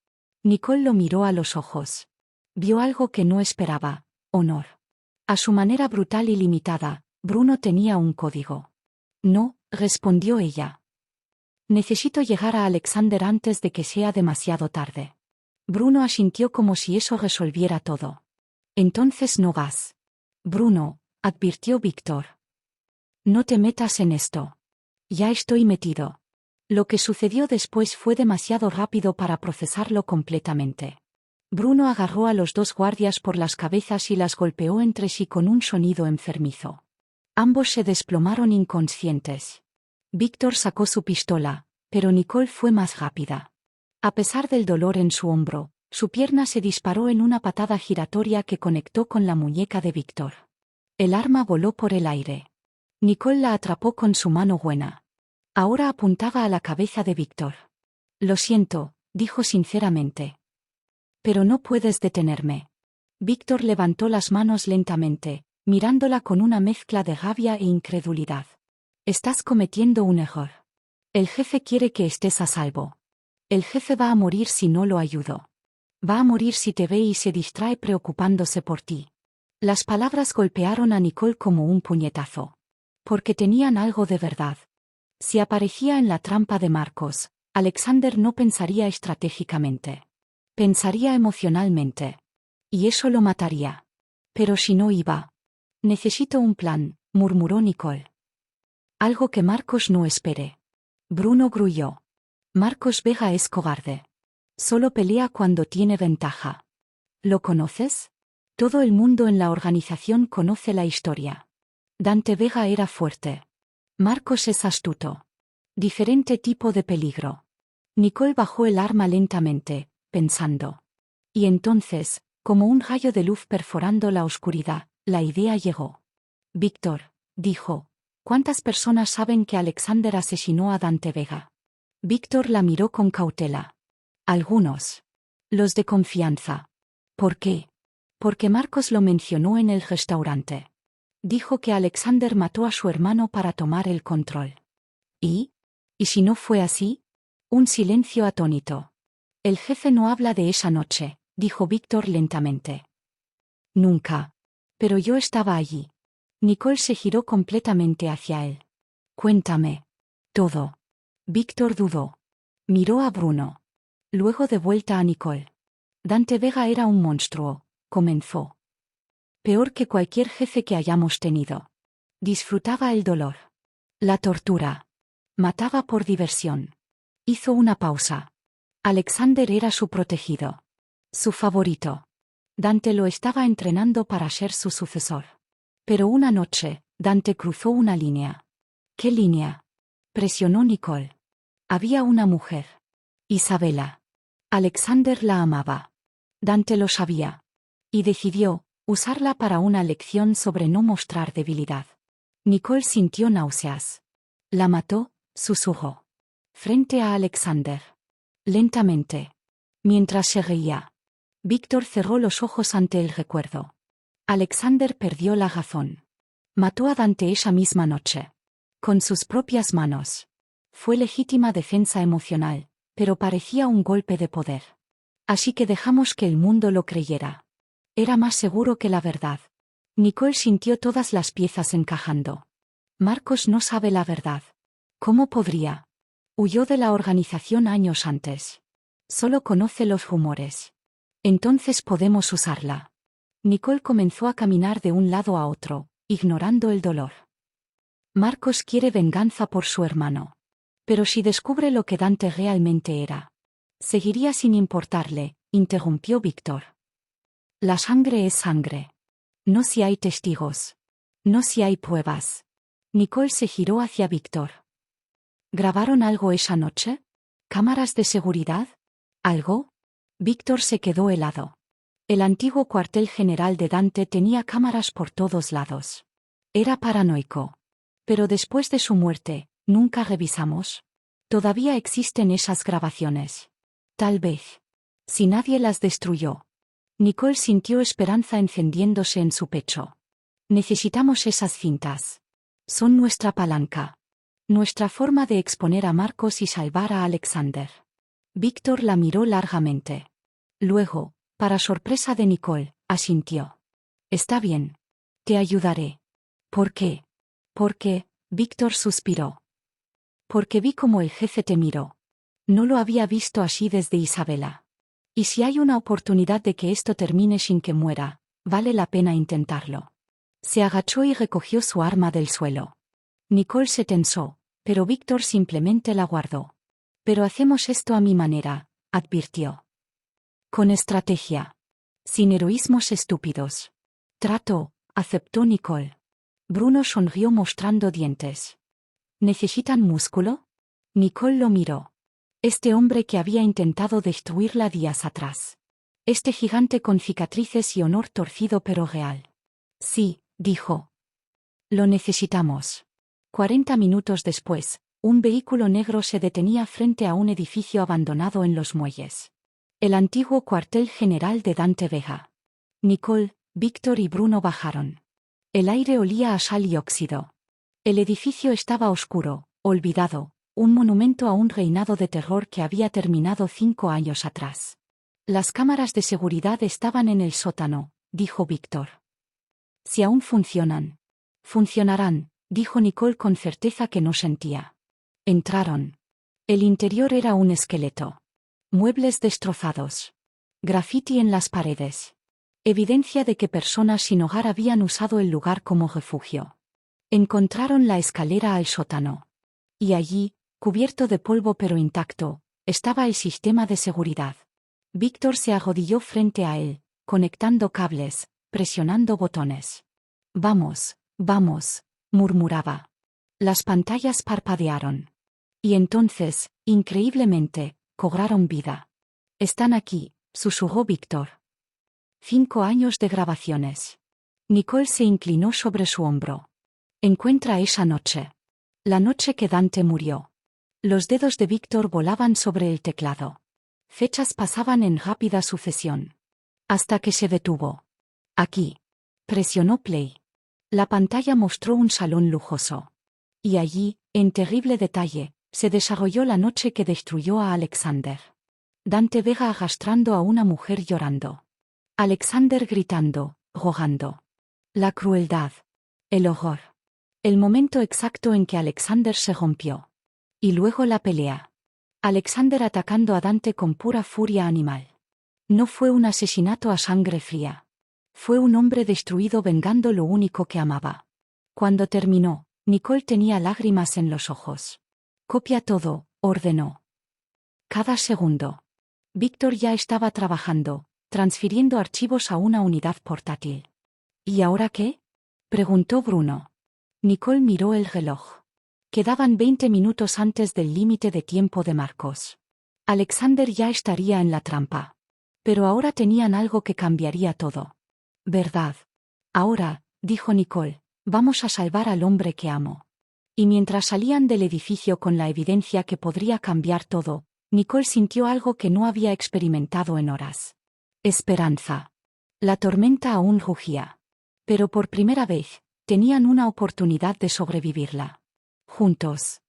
Nicole lo miró a los ojos. Vio algo que no esperaba: honor. A su manera brutal y limitada, Bruno tenía un código. «No», respondió ella. «Necesito llegar a Alexander antes de que sea demasiado tarde». Bruno asintió como si eso resolviera todo. «Entonces no vas». «Bruno», advirtió Víctor. «No te metas en esto». «Ya estoy metido». Lo que sucedió después fue demasiado rápido para procesarlo completamente. Bruno agarró a los 2 guardias por las cabezas y las golpeó entre sí con un sonido enfermizo. Ambos se desplomaron inconscientes. Víctor sacó su pistola, pero Nicole fue más rápida. A pesar del dolor en su hombro, su pierna se disparó en una patada giratoria que conectó con la muñeca de Víctor. El arma voló por el aire. Nicole la atrapó con su mano buena. Ahora apuntaba a la cabeza de Víctor. «Lo siento», dijo sinceramente. «Pero no puedes detenerme». Víctor levantó las manos lentamente, mirándola con una mezcla de rabia e incredulidad. «Estás cometiendo un error. El jefe quiere que estés a salvo. El jefe va a morir si no lo ayudo. Va a morir si te ve y se distrae preocupándose por ti». Las palabras golpearon a Nicole como un puñetazo. Porque tenían algo de verdad. Si aparecía en la trampa de Marcos, Alexander no pensaría estratégicamente. Pensaría emocionalmente. Y eso lo mataría. Pero si no iba. «Necesito un plan», murmuró Nicole. «Algo que Marcos no espere». Bruno gruñó. «Marcos Vega es cobarde. Solo pelea cuando tiene ventaja». «¿Lo conoces?» «Todo el mundo en la organización conoce la historia. Dante Vega era fuerte. Marcos es astuto. Diferente tipo de peligro». Nicole bajó el arma lentamente, pensando. Y entonces, como un rayo de luz perforando la oscuridad, la idea llegó. «Víctor», dijo, ¿Cuántas personas saben que Alexander asesinó a Dante Vega? Víctor la miró con cautela. Algunos. Los de confianza. ¿Por qué? Porque Marcos lo mencionó en el restaurante. Dijo que Alexander mató a su hermano para tomar el control. ¿Y? ¿Y si no fue así? Un silencio atónito. El jefe no habla de esa noche, dijo Víctor lentamente. Nunca. Pero yo estaba allí. Nicole se giró completamente hacia él. Cuéntame. Todo. Víctor dudó. Miró a Bruno. Luego de vuelta a Nicole. Dante Vega era un monstruo, comenzó. Peor que cualquier jefe que hayamos tenido. Disfrutaba el dolor. La tortura. Mataba por diversión. Hizo una pausa. Alexander era su protegido. Su favorito. Dante lo estaba entrenando para ser su sucesor. Pero una noche, Dante cruzó una línea. ¿Qué línea? Presionó Nicole. Había una mujer. Isabela. Alexander la amaba. Dante lo sabía. Y decidió usarla para una lección sobre no mostrar debilidad. Nicole sintió náuseas. La mató, susurró. Frente a Alexander. Lentamente. Mientras se reía. Víctor cerró los ojos ante el recuerdo. Alexander perdió la razón. Mató a Dante esa misma noche. Con sus propias manos. Fue legítima defensa emocional, pero parecía un golpe de poder. Así que dejamos que el mundo lo creyera. Era más seguro que la verdad. Nicole sintió todas las piezas encajando. Marcos no sabe la verdad. ¿Cómo podría? Huyó de la organización años antes. Solo conoce los rumores. Entonces podemos usarla. Nicole comenzó a caminar de un lado a otro, ignorando el dolor. Marcos quiere venganza por su hermano. Pero si descubre lo que Dante realmente era, seguiría sin importarle, interrumpió Víctor. La sangre es sangre. No si hay testigos. No si hay pruebas. Nicole se giró hacia Víctor. ¿Grabaron algo esa noche? ¿Cámaras de seguridad? ¿Algo? Víctor se quedó helado. El antiguo cuartel general de Dante tenía cámaras por todos lados. Era paranoico. Pero después de su muerte, ¿nunca revisamos? Todavía existen esas grabaciones. Tal vez. Si nadie las destruyó. Nicole sintió esperanza encendiéndose en su pecho. Necesitamos esas cintas. Son nuestra palanca. Nuestra forma de exponer a Marcos y salvar a Alexander. Víctor la miró largamente. Luego, para sorpresa de Nicole, asintió. Está bien. Te ayudaré. ¿Por qué? Porque, Víctor suspiró. Porque vi cómo el jefe te miró. No lo había visto así desde Isabela. Y si hay una oportunidad de que esto termine sin que muera, vale la pena intentarlo. Se agachó y recogió su arma del suelo. Nicole se tensó, pero Víctor simplemente la guardó. Pero hacemos esto a mi manera, advirtió. Con estrategia. Sin heroísmos estúpidos. Trato, aceptó Nicole. Bruno sonrió mostrando dientes. ¿Necesitan músculo? Nicole lo miró. Este hombre que había intentado destruirla días atrás. Este gigante con cicatrices y honor torcido pero real. Sí, dijo. Lo necesitamos. 40 minutos después, un vehículo negro se detenía frente a un edificio abandonado en los muelles. El antiguo cuartel general de Dante Vega. Nicole, Víctor y Bruno bajaron. El aire olía a sal y óxido. El edificio estaba oscuro, olvidado, un monumento a un reinado de terror que había terminado 5 años atrás. Las cámaras de seguridad estaban en el sótano, dijo Víctor. Si aún funcionan. Funcionarán, dijo Nicole con certeza que no sentía. Entraron. El interior era un esqueleto. Muebles destrozados. Grafiti en las paredes. Evidencia de que personas sin hogar habían usado el lugar como refugio. Encontraron la escalera al sótano. Y allí, cubierto de polvo pero intacto, estaba el sistema de seguridad. Víctor se arrodilló frente a él, conectando cables, presionando botones. Vamos, vamos, murmuraba. Las pantallas parpadearon. Y entonces, increíblemente, cobraron vida. Están aquí, susurró Víctor. 5 años de grabaciones. Nicole se inclinó sobre su hombro. Encuentra esa noche. La noche que Dante murió. Los dedos de Víctor volaban sobre el teclado. Fechas pasaban en rápida sucesión. Hasta que se detuvo. Aquí. Presionó play. La pantalla mostró un salón lujoso. Y allí, en terrible detalle, se desarrolló la noche que destruyó a Alexander. Dante Vega arrastrando a una mujer llorando. Alexander gritando, rogando. La crueldad. El horror. El momento exacto en que Alexander se rompió. Y luego la pelea. Alexander atacando a Dante con pura furia animal. No fue un asesinato a sangre fría. Fue un hombre destruido vengando lo único que amaba. Cuando terminó, Nicole tenía lágrimas en los ojos. Copia todo, ordenó. Cada segundo. Víctor ya estaba trabajando, transfiriendo archivos a una unidad portátil. ¿Y ahora qué? Preguntó Bruno. Nicole miró el reloj. Quedaban 20 minutos antes del límite de tiempo de Marcos. Alexander ya estaría en la trampa. Pero ahora tenían algo que cambiaría todo. ¿Verdad? Ahora, dijo Nicole, vamos a salvar al hombre que amo. Y mientras salían del edificio con la evidencia que podría cambiar todo, Nicole sintió algo que no había experimentado en horas. Esperanza. La tormenta aún rugía. Pero por primera vez, tenían una oportunidad de sobrevivirla. Juntos.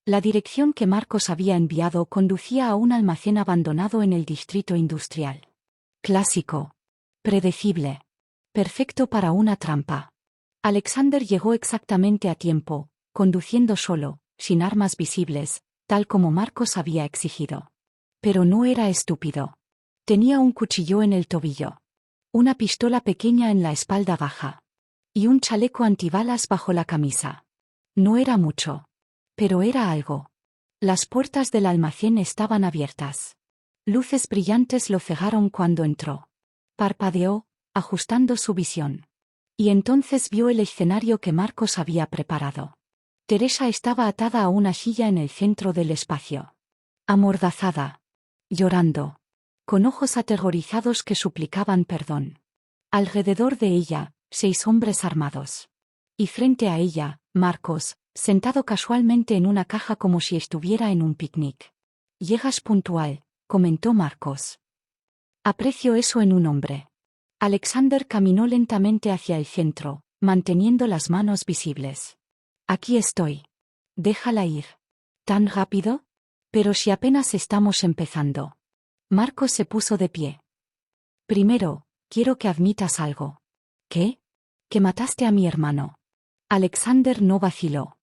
La dirección que Marcos había enviado conducía a un almacén abandonado en el distrito industrial. Clásico. Predecible. Perfecto para una trampa. Alexander llegó exactamente a tiempo, conduciendo solo, sin armas visibles, tal como Marcos había exigido. Pero no era estúpido. Tenía un cuchillo en el tobillo. Una pistola pequeña en la espalda baja. Y un chaleco antibalas bajo la camisa. No era mucho. Pero era algo. Las puertas del almacén estaban abiertas. Luces brillantes lo cegaron cuando entró. Parpadeó, ajustando su visión. Y entonces vio el escenario que Marcos había preparado. Teresa estaba atada a una silla en el centro del espacio. Amordazada. Llorando. Con ojos aterrorizados que suplicaban perdón. Alrededor de ella, 6 hombres armados. Y frente a ella, Marcos, sentado casualmente en una caja como si estuviera en un picnic. Llegas puntual, comentó Marcos. Aprecio eso en un hombre. Alexander caminó lentamente hacia el centro, manteniendo las manos visibles. Aquí estoy. Déjala ir. ¿Tan rápido? Pero si apenas estamos empezando. Marcos se puso de pie. Primero, quiero que admitas algo. ¿Qué? Que mataste a mi hermano. Alexander no vaciló.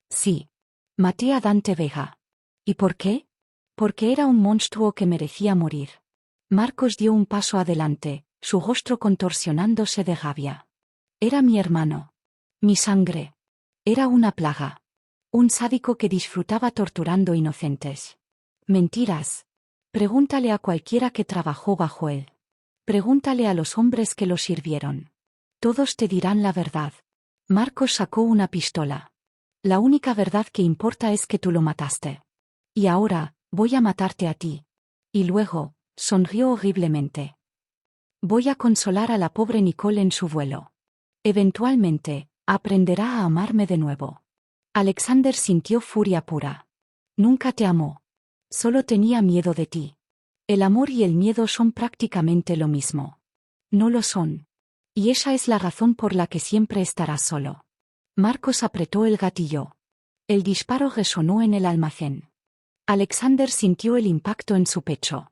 Sí. Maté a Dante Vega. ¿Y por qué? Porque era un monstruo que merecía morir. Marcos dio un paso adelante, su rostro contorsionándose de rabia. Era mi hermano. Mi sangre. Era una plaga. Un sádico que disfrutaba torturando inocentes. Mentiras. Pregúntale a cualquiera que trabajó bajo él. Pregúntale a los hombres que lo sirvieron. Todos te dirán la verdad. Marcos sacó una pistola. La única verdad que importa es que tú lo mataste. Y ahora, voy a matarte a ti. Y luego, sonrió horriblemente. Voy a consolar a la pobre Nicole en su vuelo. Eventualmente, aprenderá a amarme de nuevo. Alexander sintió furia pura. Nunca te amó. Solo tenía miedo de ti. El amor y el miedo son prácticamente lo mismo. No lo son. Y esa es la razón por la que siempre estarás solo. Marcos apretó el gatillo. El disparo resonó en el almacén. Alexander sintió el impacto en su pecho.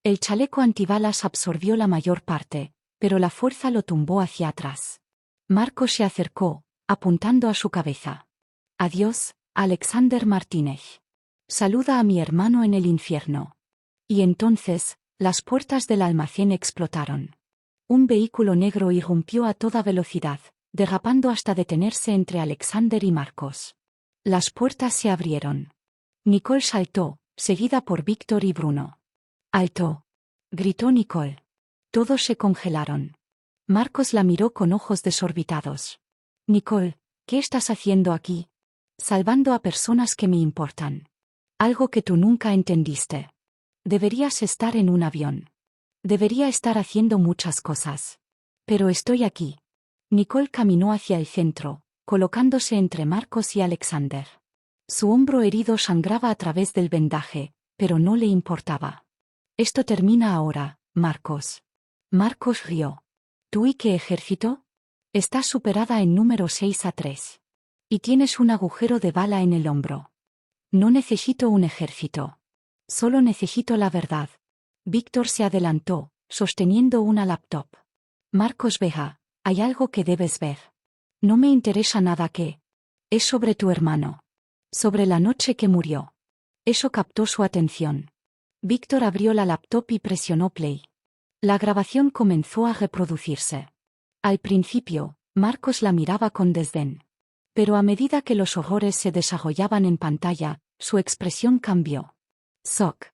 El chaleco antibalas absorbió la mayor parte, pero la fuerza lo tumbó hacia atrás. Marcos se acercó, apuntando a su cabeza. Adiós, Alexander Martínez. Saluda a mi hermano en el infierno. Y entonces, las puertas del almacén explotaron. Un vehículo negro irrumpió a toda velocidad, derrapando hasta detenerse entre Alexander y Marcos. Las puertas se abrieron. Nicole saltó, seguida por Víctor y Bruno. ¡Alto! Gritó Nicole. Todos se congelaron. Marcos la miró con ojos desorbitados. Nicole, ¿qué estás haciendo aquí? Salvando a personas que me importan. Algo que tú nunca entendiste. Deberías estar en un avión. Debería estar haciendo muchas cosas. Pero estoy aquí. Nicole caminó hacia el centro, colocándose entre Marcos y Alexander. Su hombro herido sangraba a través del vendaje, pero no le importaba. Esto termina ahora, Marcos. Marcos rió. ¿Tú y qué ejército? Estás superada en número 6-3. Y tienes un agujero de bala en el hombro. No necesito un ejército. Solo necesito la verdad. Víctor se adelantó, sosteniendo una laptop. Marcos Vega, hay algo que debes ver. No me interesa nada que. Es sobre tu hermano. Sobre la noche que murió. Eso captó su atención. Víctor abrió la laptop y presionó play. La grabación comenzó a reproducirse. Al principio, Marcos la miraba con desdén. Pero a medida que los horrores se desarrollaban en pantalla, su expresión cambió. Shock.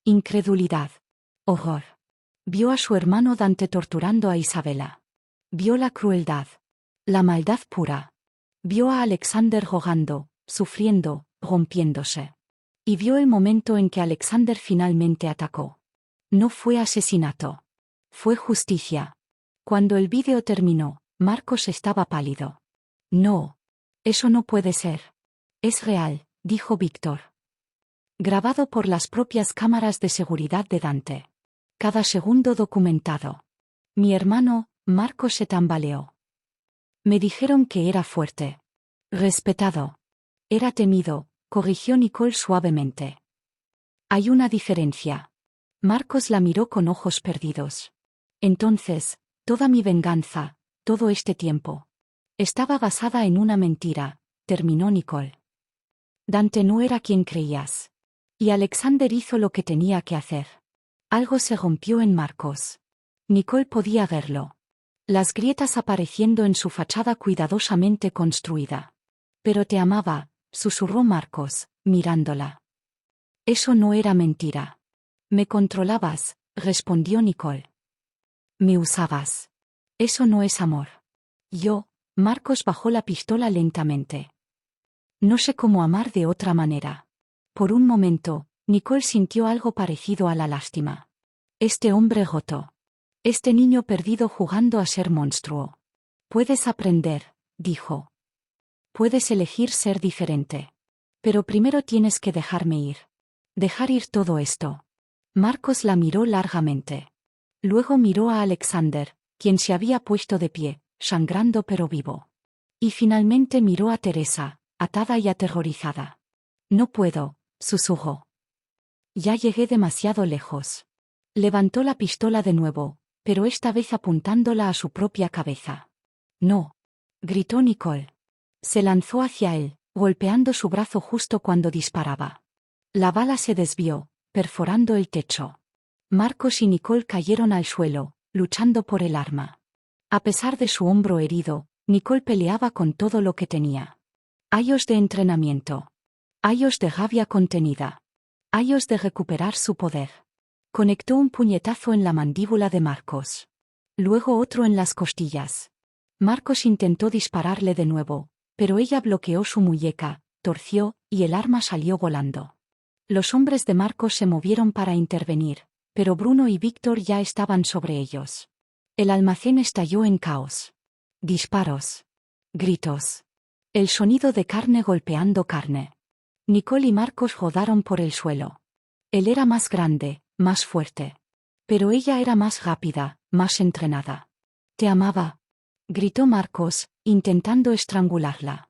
Incredulidad. Horror. Vio a su hermano Dante torturando a Isabela. Vio la crueldad. La maldad pura. Vio a Alexander rogando, sufriendo, rompiéndose. Y vio el momento en que Alexander finalmente atacó. No fue asesinato. Fue justicia. Cuando el vídeo terminó, Marcos estaba pálido. No. Eso no puede ser. Es real, dijo Víctor. Grabado por las propias cámaras de seguridad de Dante. Cada segundo documentado. Mi hermano, Marcos se tambaleó. Me dijeron que era fuerte. Respetado. Era temido, corrigió Nicole suavemente. Hay una diferencia. Marcos la miró con ojos perdidos. Entonces, toda mi venganza, todo este tiempo, estaba basada en una mentira, terminó Nicole. Dante no era quien creías. Y Alexander hizo lo que tenía que hacer. Algo se rompió en Marcos. Nicole podía verlo. Las grietas apareciendo en su fachada cuidadosamente construida. Pero te amaba, susurró Marcos, mirándola. Eso no era mentira. Me controlabas, respondió Nicole. Me usabas. Eso no es amor. Marcos bajó la pistola lentamente. No sé cómo amar de otra manera. Por un momento, Nicole sintió algo parecido a la lástima. Este hombre roto. Este niño perdido jugando a ser monstruo. Puedes aprender, dijo. Puedes elegir ser diferente. Pero primero tienes que dejarme ir. Dejar ir todo esto. Marcos la miró largamente. Luego miró a Alexander, quien se había puesto de pie, sangrando pero vivo. Y finalmente miró a Teresa, atada y aterrorizada. No puedo, susurró. Ya llegué demasiado lejos. Levantó la pistola de nuevo, pero esta vez apuntándola a su propia cabeza. No. Gritó Nicole. Se lanzó hacia él, golpeando su brazo justo cuando disparaba. La bala se desvió, perforando el techo. Marcos y Nicole cayeron al suelo, luchando por el arma. A pesar de su hombro herido, Nicole peleaba con todo lo que tenía. Años de entrenamiento. Años de rabia contenida. Años de recuperar su poder. Conectó un puñetazo en la mandíbula de Marcos. Luego otro en las costillas. Marcos intentó dispararle de nuevo, pero ella bloqueó su muñeca, torció, y el arma salió volando. Los hombres de Marcos se movieron para intervenir, pero Bruno y Víctor ya estaban sobre ellos. El almacén estalló en caos. Disparos. Gritos. El sonido de carne golpeando carne. Nicole y Marcos rodaron por el suelo. Él era más grande, más fuerte. Pero ella era más rápida, más entrenada. Te amaba. Gritó Marcos, intentando estrangularla.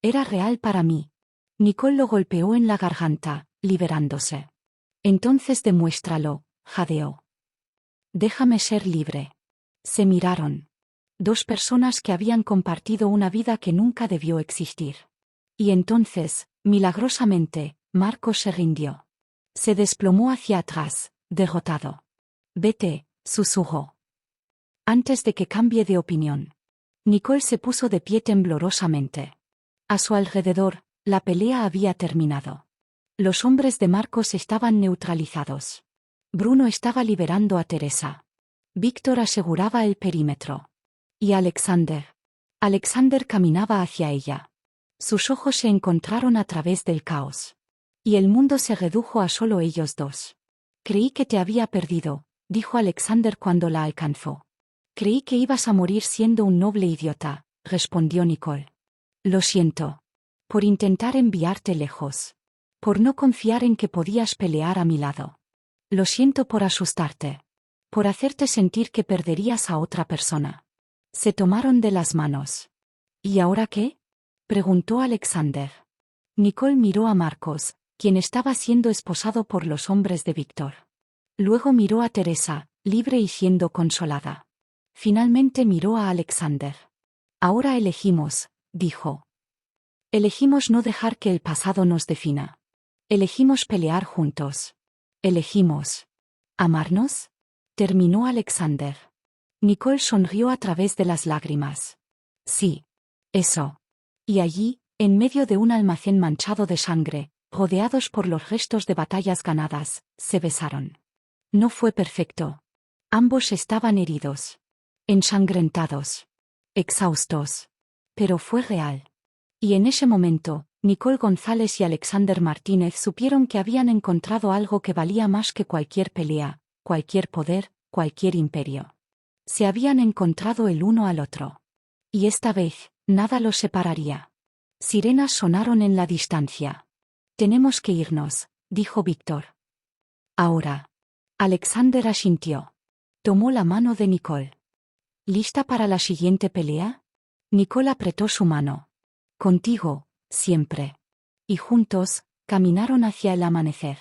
Era real para mí. Nicole lo golpeó en la garganta, liberándose. Entonces demuéstralo, jadeó. Déjame ser libre. Se miraron. Dos personas que habían compartido una vida que nunca debió existir. Y entonces, milagrosamente, Marcos se rindió. Se desplomó hacia atrás, derrotado. Vete, susurró. Antes de que cambie de opinión. Nicole se puso de pie temblorosamente. A su alrededor, la pelea había terminado. Los hombres de Marcos estaban neutralizados. Bruno estaba liberando a Teresa. Víctor aseguraba el perímetro. Y Alexander. Alexander caminaba hacia ella. Sus ojos se encontraron a través del caos. Y el mundo se redujo a solo ellos dos. Creí que te había perdido, dijo Alexander cuando la alcanzó. Creí que ibas a morir siendo un noble idiota, respondió Nicole. Lo siento. Por intentar enviarte lejos. Por no confiar en que podías pelear a mi lado. Lo siento por asustarte. Por hacerte sentir que perderías a otra persona. Se tomaron de las manos. ¿Y ahora qué? Preguntó Alexander. Nicole miró a Marcos, quien estaba siendo esposado por los hombres de Víctor. Luego miró a Teresa, libre y siendo consolada. Finalmente miró a Alexander. Ahora elegimos, dijo. Elegimos no dejar que el pasado nos defina. Elegimos pelear juntos. Elegimos. ¿Amarnos? Terminó Alexander. Nicole sonrió a través de las lágrimas. Sí. Eso. Y allí, en medio de un almacén manchado de sangre, rodeados por los restos de batallas ganadas, se besaron. No fue perfecto. Ambos estaban heridos. Ensangrentados. Exhaustos. Pero fue real. Y en ese momento, Nicole González y Alexander Martínez supieron que habían encontrado algo que valía más que cualquier pelea, cualquier poder, cualquier imperio. Se habían encontrado el uno al otro. Y esta vez, nada los separaría. Sirenas sonaron en la distancia. Tenemos que irnos, dijo Víctor. Ahora. Alexander asintió. Tomó la mano de Nicole. ¿Lista para la siguiente pelea? Nicole apretó su mano. Contigo, siempre. Y juntos, caminaron hacia el amanecer.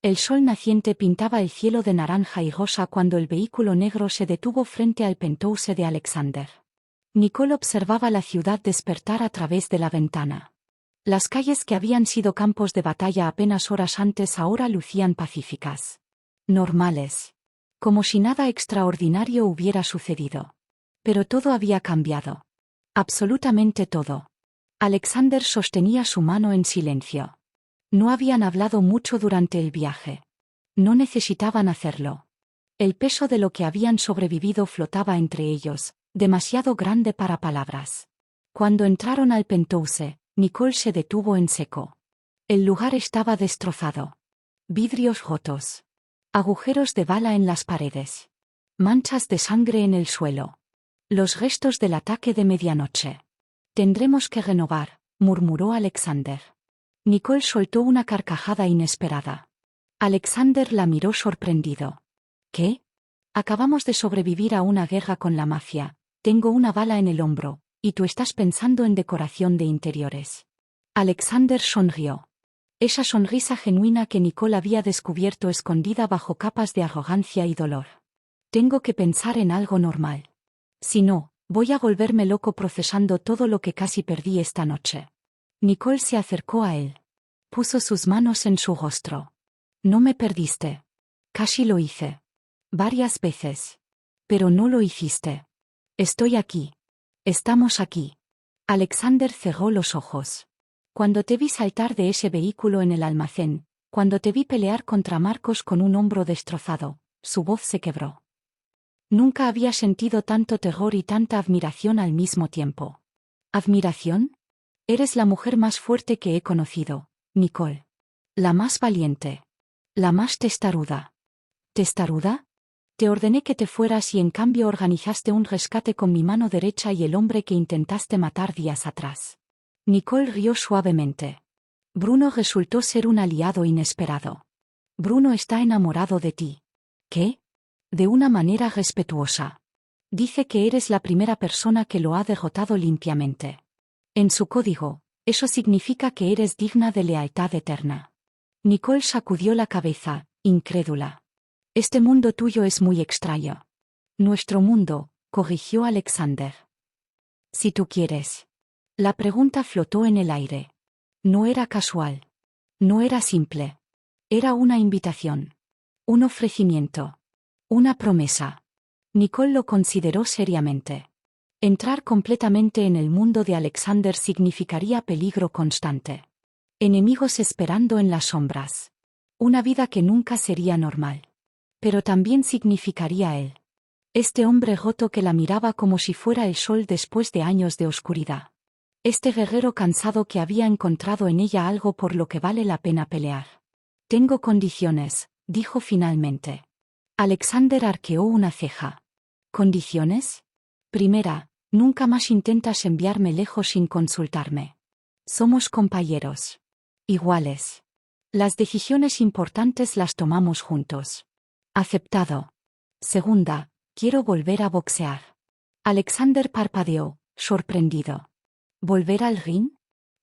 El sol naciente pintaba el cielo de naranja y rosa cuando el vehículo negro se detuvo frente al Penthouse de Alexander. Nicole observaba la ciudad despertar a través de la ventana. Las calles que habían sido campos de batalla apenas horas antes ahora lucían pacíficas. Normales. Como si nada extraordinario hubiera sucedido. Pero todo había cambiado. Absolutamente todo. Alexander sostenía su mano en silencio. No habían hablado mucho durante el viaje. No necesitaban hacerlo. El peso de lo que habían sobrevivido flotaba entre ellos, demasiado grande para palabras. Cuando entraron al Penthouse, Nicole se detuvo en seco. El lugar estaba destrozado. Vidrios rotos. Agujeros de bala en las paredes. Manchas de sangre en el suelo. Los restos del ataque de medianoche. Tendremos que renovar, murmuró Alexander. Nicole soltó una carcajada inesperada. Alexander la miró sorprendido. ¿Qué? Acabamos de sobrevivir a una guerra con la mafia, tengo una bala en el hombro, y tú estás pensando en decoración de interiores. Alexander sonrió. Esa sonrisa genuina que Nicole había descubierto escondida bajo capas de arrogancia y dolor. Tengo que pensar en algo normal. Si no, voy a volverme loco procesando todo lo que casi perdí esta noche. Nicole se acercó a él. Puso sus manos en su rostro. No me perdiste. Casi lo hice. Varias veces. Pero no lo hiciste. Estoy aquí. Estamos aquí. Alexander cerró los ojos. Cuando te vi saltar de ese vehículo en el almacén, cuando te vi pelear contra Marcos con un hombro destrozado, su voz se quebró. Nunca había sentido tanto terror y tanta admiración al mismo tiempo. ¿Admiración? Eres la mujer más fuerte que he conocido, Nicole. La más valiente. La más testaruda. ¿Testaruda? Te ordené que te fueras y en cambio organizaste un rescate con mi mano derecha y el hombre que intentaste matar días atrás. Nicole rió suavemente. Bruno resultó ser un aliado inesperado. Bruno está enamorado de ti. ¿Qué? De una manera respetuosa. Dice que eres la primera persona que lo ha derrotado limpiamente. En su código, eso significa que eres digna de lealtad eterna. Nicole sacudió la cabeza, incrédula. Este mundo tuyo es muy extraño. Nuestro mundo, corrigió Alexander. Si tú quieres. La pregunta flotó en el aire. No era casual. No era simple. Era una invitación. Un ofrecimiento. Una promesa. Nicole lo consideró seriamente. Entrar completamente en el mundo de Alexander significaría peligro constante. Enemigos esperando en las sombras. Una vida que nunca sería normal. Pero también significaría él. Este hombre roto que la miraba como si fuera el sol después de años de oscuridad. Este guerrero cansado que había encontrado en ella algo por lo que vale la pena pelear. Tengo condiciones, dijo finalmente. Alexander arqueó una ceja. ¿Condiciones? Primera, Nunca más intentas enviarme lejos sin consultarme. Somos compañeros. Iguales. Las decisiones importantes las tomamos juntos. Aceptado. Segunda, quiero volver a boxear. Alexander parpadeó, sorprendido. ¿Volver al ring?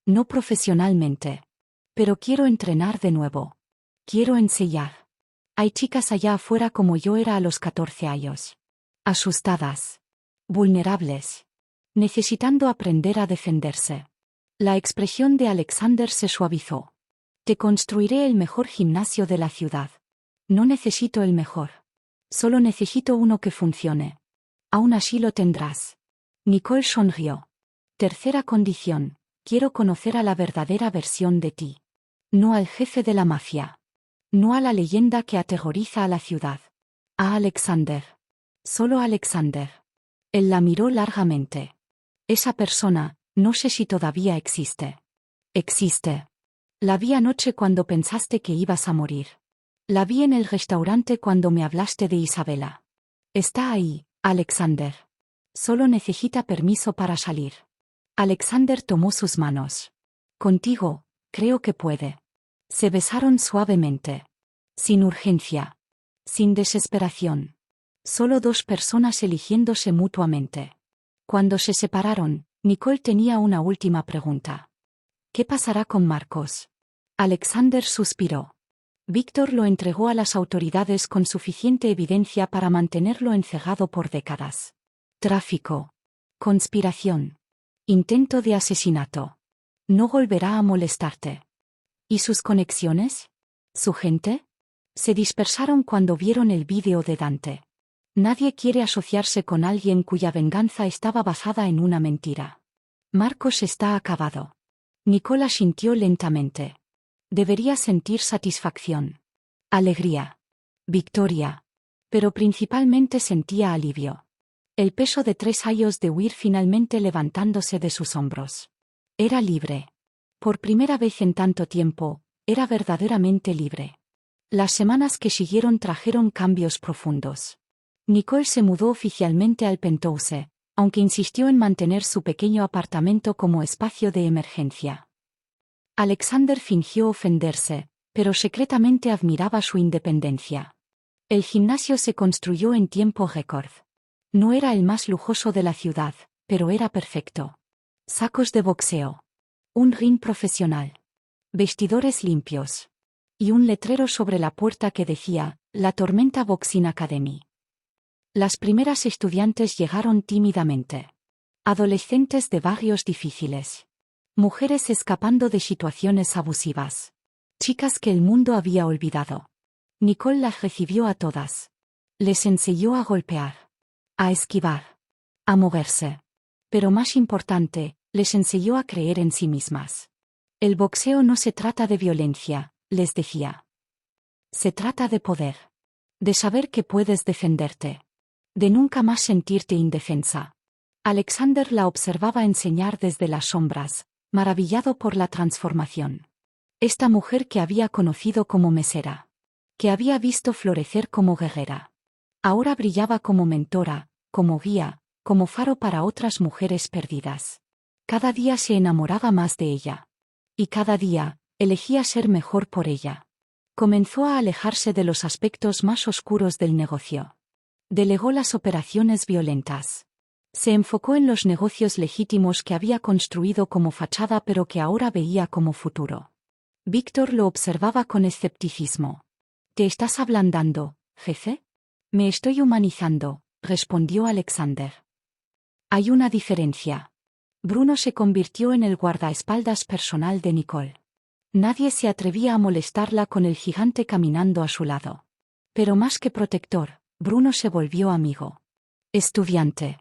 No profesionalmente. Pero quiero entrenar de nuevo. Quiero enseñar. Hay chicas allá afuera como yo era a los 14 años. Asustadas. Vulnerables. Necesitando aprender a defenderse. La expresión de Alexander se suavizó. Te construiré el mejor gimnasio de la ciudad. No necesito el mejor. Solo necesito uno que funcione. Aún así lo tendrás. Nicole sonrió. Tercera condición, quiero conocer a la verdadera versión de ti. No al jefe de la mafia. No a la leyenda que aterroriza a la ciudad. A Alexander. Solo Alexander. Él la miró largamente. Esa persona, no sé si todavía existe. Existe. La vi anoche cuando pensaste que ibas a morir. La vi en el restaurante cuando me hablaste de Isabela. Está ahí, Alexander. Solo necesita permiso para salir. Alexander tomó sus manos. Contigo, creo que puede. Se besaron suavemente. Sin urgencia. Sin desesperación. Solo dos personas eligiéndose mutuamente. Cuando se separaron, Nicole tenía una última pregunta. ¿Qué pasará con Marcos? Alexander suspiró. Víctor lo entregó a las autoridades con suficiente evidencia para mantenerlo encerrado por décadas. Tráfico. Conspiración. Intento de asesinato. No volverá a molestarte. ¿Y sus conexiones? ¿Su gente? Se dispersaron cuando vieron el vídeo de Dante. Nadie quiere asociarse con alguien cuya venganza estaba basada en una mentira. Marcos está acabado. Nicola sintió lentamente. Debería sentir satisfacción. Alegría. Victoria. Pero principalmente sentía alivio. El peso de 3 años de huir finalmente levantándose de sus hombros. Era libre. Por primera vez en tanto tiempo, era verdaderamente libre. Las semanas que siguieron trajeron cambios profundos. Nicole se mudó oficialmente al penthouse, aunque insistió en mantener su pequeño apartamento como espacio de emergencia. Alexander fingió ofenderse, pero secretamente admiraba su independencia. El gimnasio se construyó en tiempo récord. No era el más lujoso de la ciudad, pero era perfecto. Sacos de boxeo. Un ring profesional. Vestidores limpios. Y un letrero sobre la puerta que decía, La Tormenta Boxing Academy. Las primeras estudiantes llegaron tímidamente. Adolescentes de barrios difíciles. Mujeres escapando de situaciones abusivas. Chicas que el mundo había olvidado. Nicole las recibió a todas. Les enseñó a golpear. A esquivar. A moverse. Pero más importante, les enseñó a creer en sí mismas. El boxeo no se trata de violencia, les decía. Se trata de poder. De saber que puedes defenderte. De nunca más sentirte indefensa. Alexander la observaba enseñar desde las sombras, maravillado por la transformación. Esta mujer que había conocido como mesera. Que había visto florecer como guerrera. Ahora brillaba como mentora, como guía, como faro para otras mujeres perdidas. Cada día se enamoraba más de ella. Y cada día, elegía ser mejor por ella. Comenzó a alejarse de los aspectos más oscuros del negocio. Delegó las operaciones violentas. Se enfocó en los negocios legítimos que había construido como fachada pero que ahora veía como futuro. Víctor lo observaba con escepticismo. ¿Te estás ablandando, jefe? Me estoy humanizando, respondió Alexander. Hay una diferencia. Bruno se convirtió en el guardaespaldas personal de Nicole. Nadie se atrevía a molestarla con el gigante caminando a su lado. Pero más que protector, Bruno se volvió amigo. Estudiante.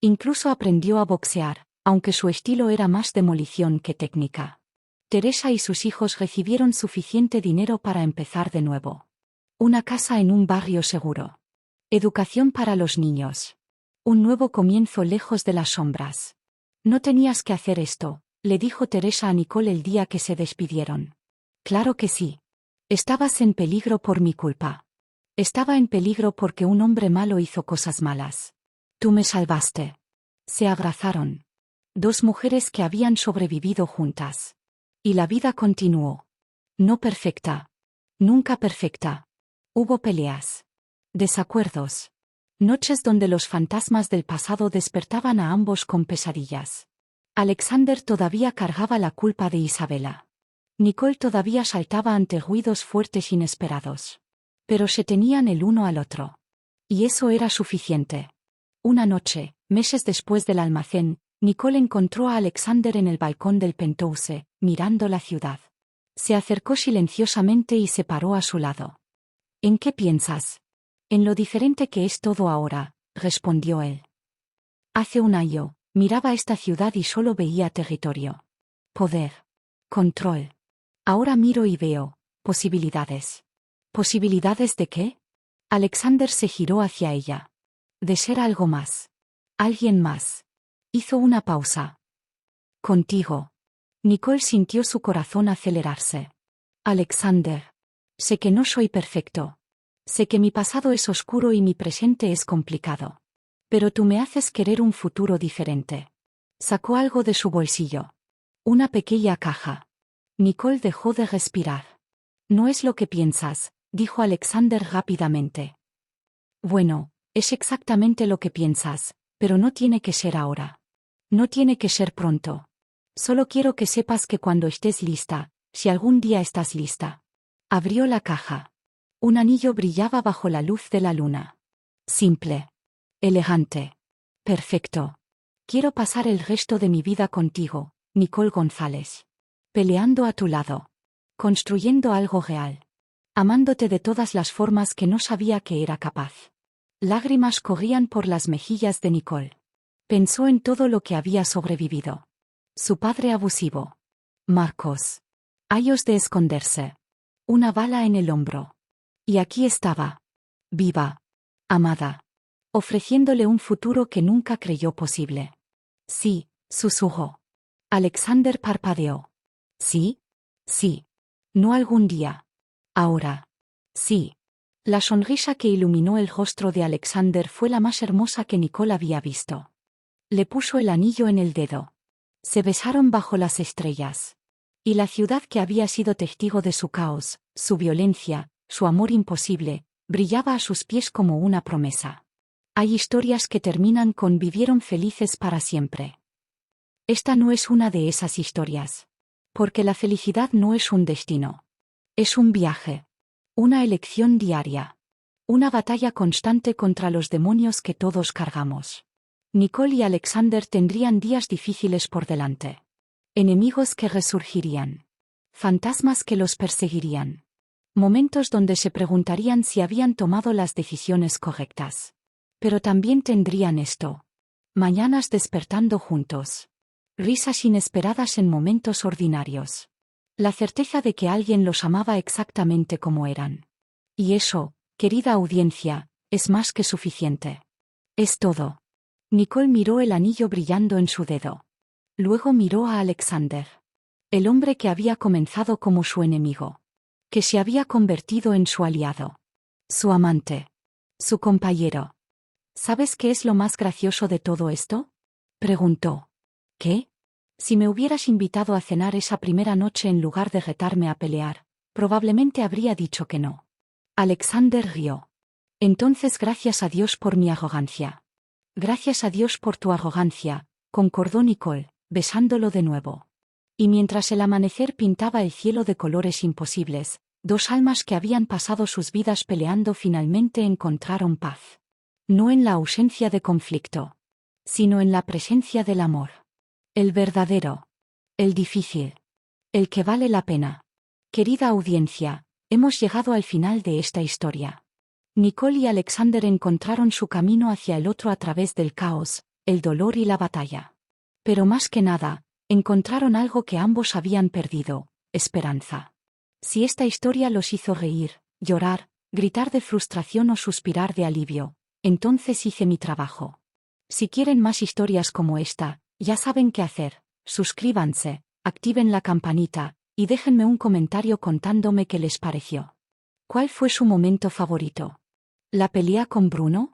Incluso aprendió a boxear, aunque su estilo era más demolición que técnica. Teresa y sus hijos recibieron suficiente dinero para empezar de nuevo. Una casa en un barrio seguro. Educación para los niños. Un nuevo comienzo lejos de las sombras. No tenías que hacer esto, le dijo Teresa a Nicole el día que se despidieron. Claro que sí. Estabas en peligro por mi culpa. Estaba en peligro porque un hombre malo hizo cosas malas. Tú me salvaste. Se abrazaron. Dos mujeres que habían sobrevivido juntas. Y la vida continuó. No perfecta. Nunca perfecta. Hubo peleas. Desacuerdos. Noches donde los fantasmas del pasado despertaban a ambos con pesadillas. Alexander todavía cargaba la culpa de Isabela. Nicole todavía saltaba ante ruidos fuertes inesperados. Pero se tenían el uno al otro. Y eso era suficiente. Una noche, meses después del almacén, Nicole encontró a Alexander en el balcón del penthouse, mirando la ciudad. Se acercó silenciosamente y se paró a su lado. ¿En qué piensas? En lo diferente que es todo ahora, respondió él. Hace un año, miraba esta ciudad y solo veía territorio. Poder. Control. Ahora miro y veo posibilidades. ¿Posibilidades de qué? Alexander se giró hacia ella. De ser algo más. Alguien más. Hizo una pausa. Contigo. Nicole sintió su corazón acelerarse. Alexander. Sé que no soy perfecto. Sé que mi pasado es oscuro y mi presente es complicado. Pero tú me haces querer un futuro diferente. Sacó algo de su bolsillo. Una pequeña caja. Nicole dejó de respirar. No es lo que piensas, dijo Alexander rápidamente. Bueno, es exactamente lo que piensas, pero no tiene que ser ahora. No tiene que ser pronto. Solo quiero que sepas que cuando estés lista, si algún día estás lista. Abrió la caja. Un anillo brillaba bajo la luz de la luna. Simple. Elegante. Perfecto. Quiero pasar el resto de mi vida contigo, Nicole González. Peleando a tu lado. Construyendo algo real. Amándote de todas las formas que no sabía que era capaz. Lágrimas corrían por las mejillas de Nicole. Pensó en todo lo que había sobrevivido. Su padre abusivo. Marcos. Años de esconderse. Una bala en el hombro. Y aquí estaba. Viva. Amada. Ofreciéndole un futuro que nunca creyó posible. Sí, susurró. Alexander parpadeó. ¿Sí? Sí. No algún día. Ahora. Sí. La sonrisa que iluminó el rostro de Alexander fue la más hermosa que Nicole había visto. Le puso el anillo en el dedo. Se besaron bajo las estrellas. Y la ciudad que había sido testigo de su caos, su violencia, su amor imposible, brillaba a sus pies como una promesa. Hay historias que terminan con vivieron felices para siempre. Esta no es una de esas historias. Porque la felicidad no es un destino. Es un viaje. Una elección diaria. Una batalla constante contra los demonios que todos cargamos. Nicole y Alexander tendrían días difíciles por delante. Enemigos que resurgirían. Fantasmas que los perseguirían. Momentos donde se preguntarían si habían tomado las decisiones correctas. Pero también tendrían esto. Mañanas despertando juntos. Risas inesperadas en momentos ordinarios. La certeza de que alguien los amaba exactamente como eran. Y eso, querida audiencia, es más que suficiente. Es todo. Nicole miró el anillo brillando en su dedo. Luego miró a Alexander. El hombre que había comenzado como su enemigo. Que se había convertido en su aliado. Su amante. Su compañero. ¿Sabes qué es lo más gracioso de todo esto? Preguntó. ¿Qué? Si me hubieras invitado a cenar esa primera noche en lugar de retarme a pelear, probablemente habría dicho que no. Alexander rió. Entonces gracias a Dios por mi arrogancia. Gracias a Dios por tu arrogancia, concordó Nicole, besándolo de nuevo. Y mientras el amanecer pintaba el cielo de colores imposibles, dos almas que habían pasado sus vidas peleando finalmente encontraron paz. No en la ausencia de conflicto, sino en la presencia del amor. El verdadero. El difícil. El que vale la pena. Querida audiencia, hemos llegado al final de esta historia. Nicole y Alexander encontraron su camino hacia el otro a través del caos, el dolor y la batalla. Pero más que nada, encontraron algo que ambos habían perdido, esperanza. Si esta historia los hizo reír, llorar, gritar de frustración o suspirar de alivio, entonces hice mi trabajo. Si quieren más historias como esta, ya saben qué hacer. Suscríbanse, activen la campanita, y déjenme un comentario contándome qué les pareció. ¿Cuál fue su momento favorito? ¿La pelea con Bruno?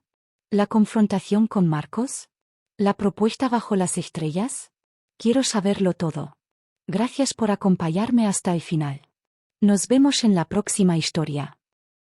¿La confrontación con Marcos? ¿La propuesta bajo las estrellas? Quiero saberlo todo. Gracias por acompañarme hasta el final. Nos vemos en la próxima historia.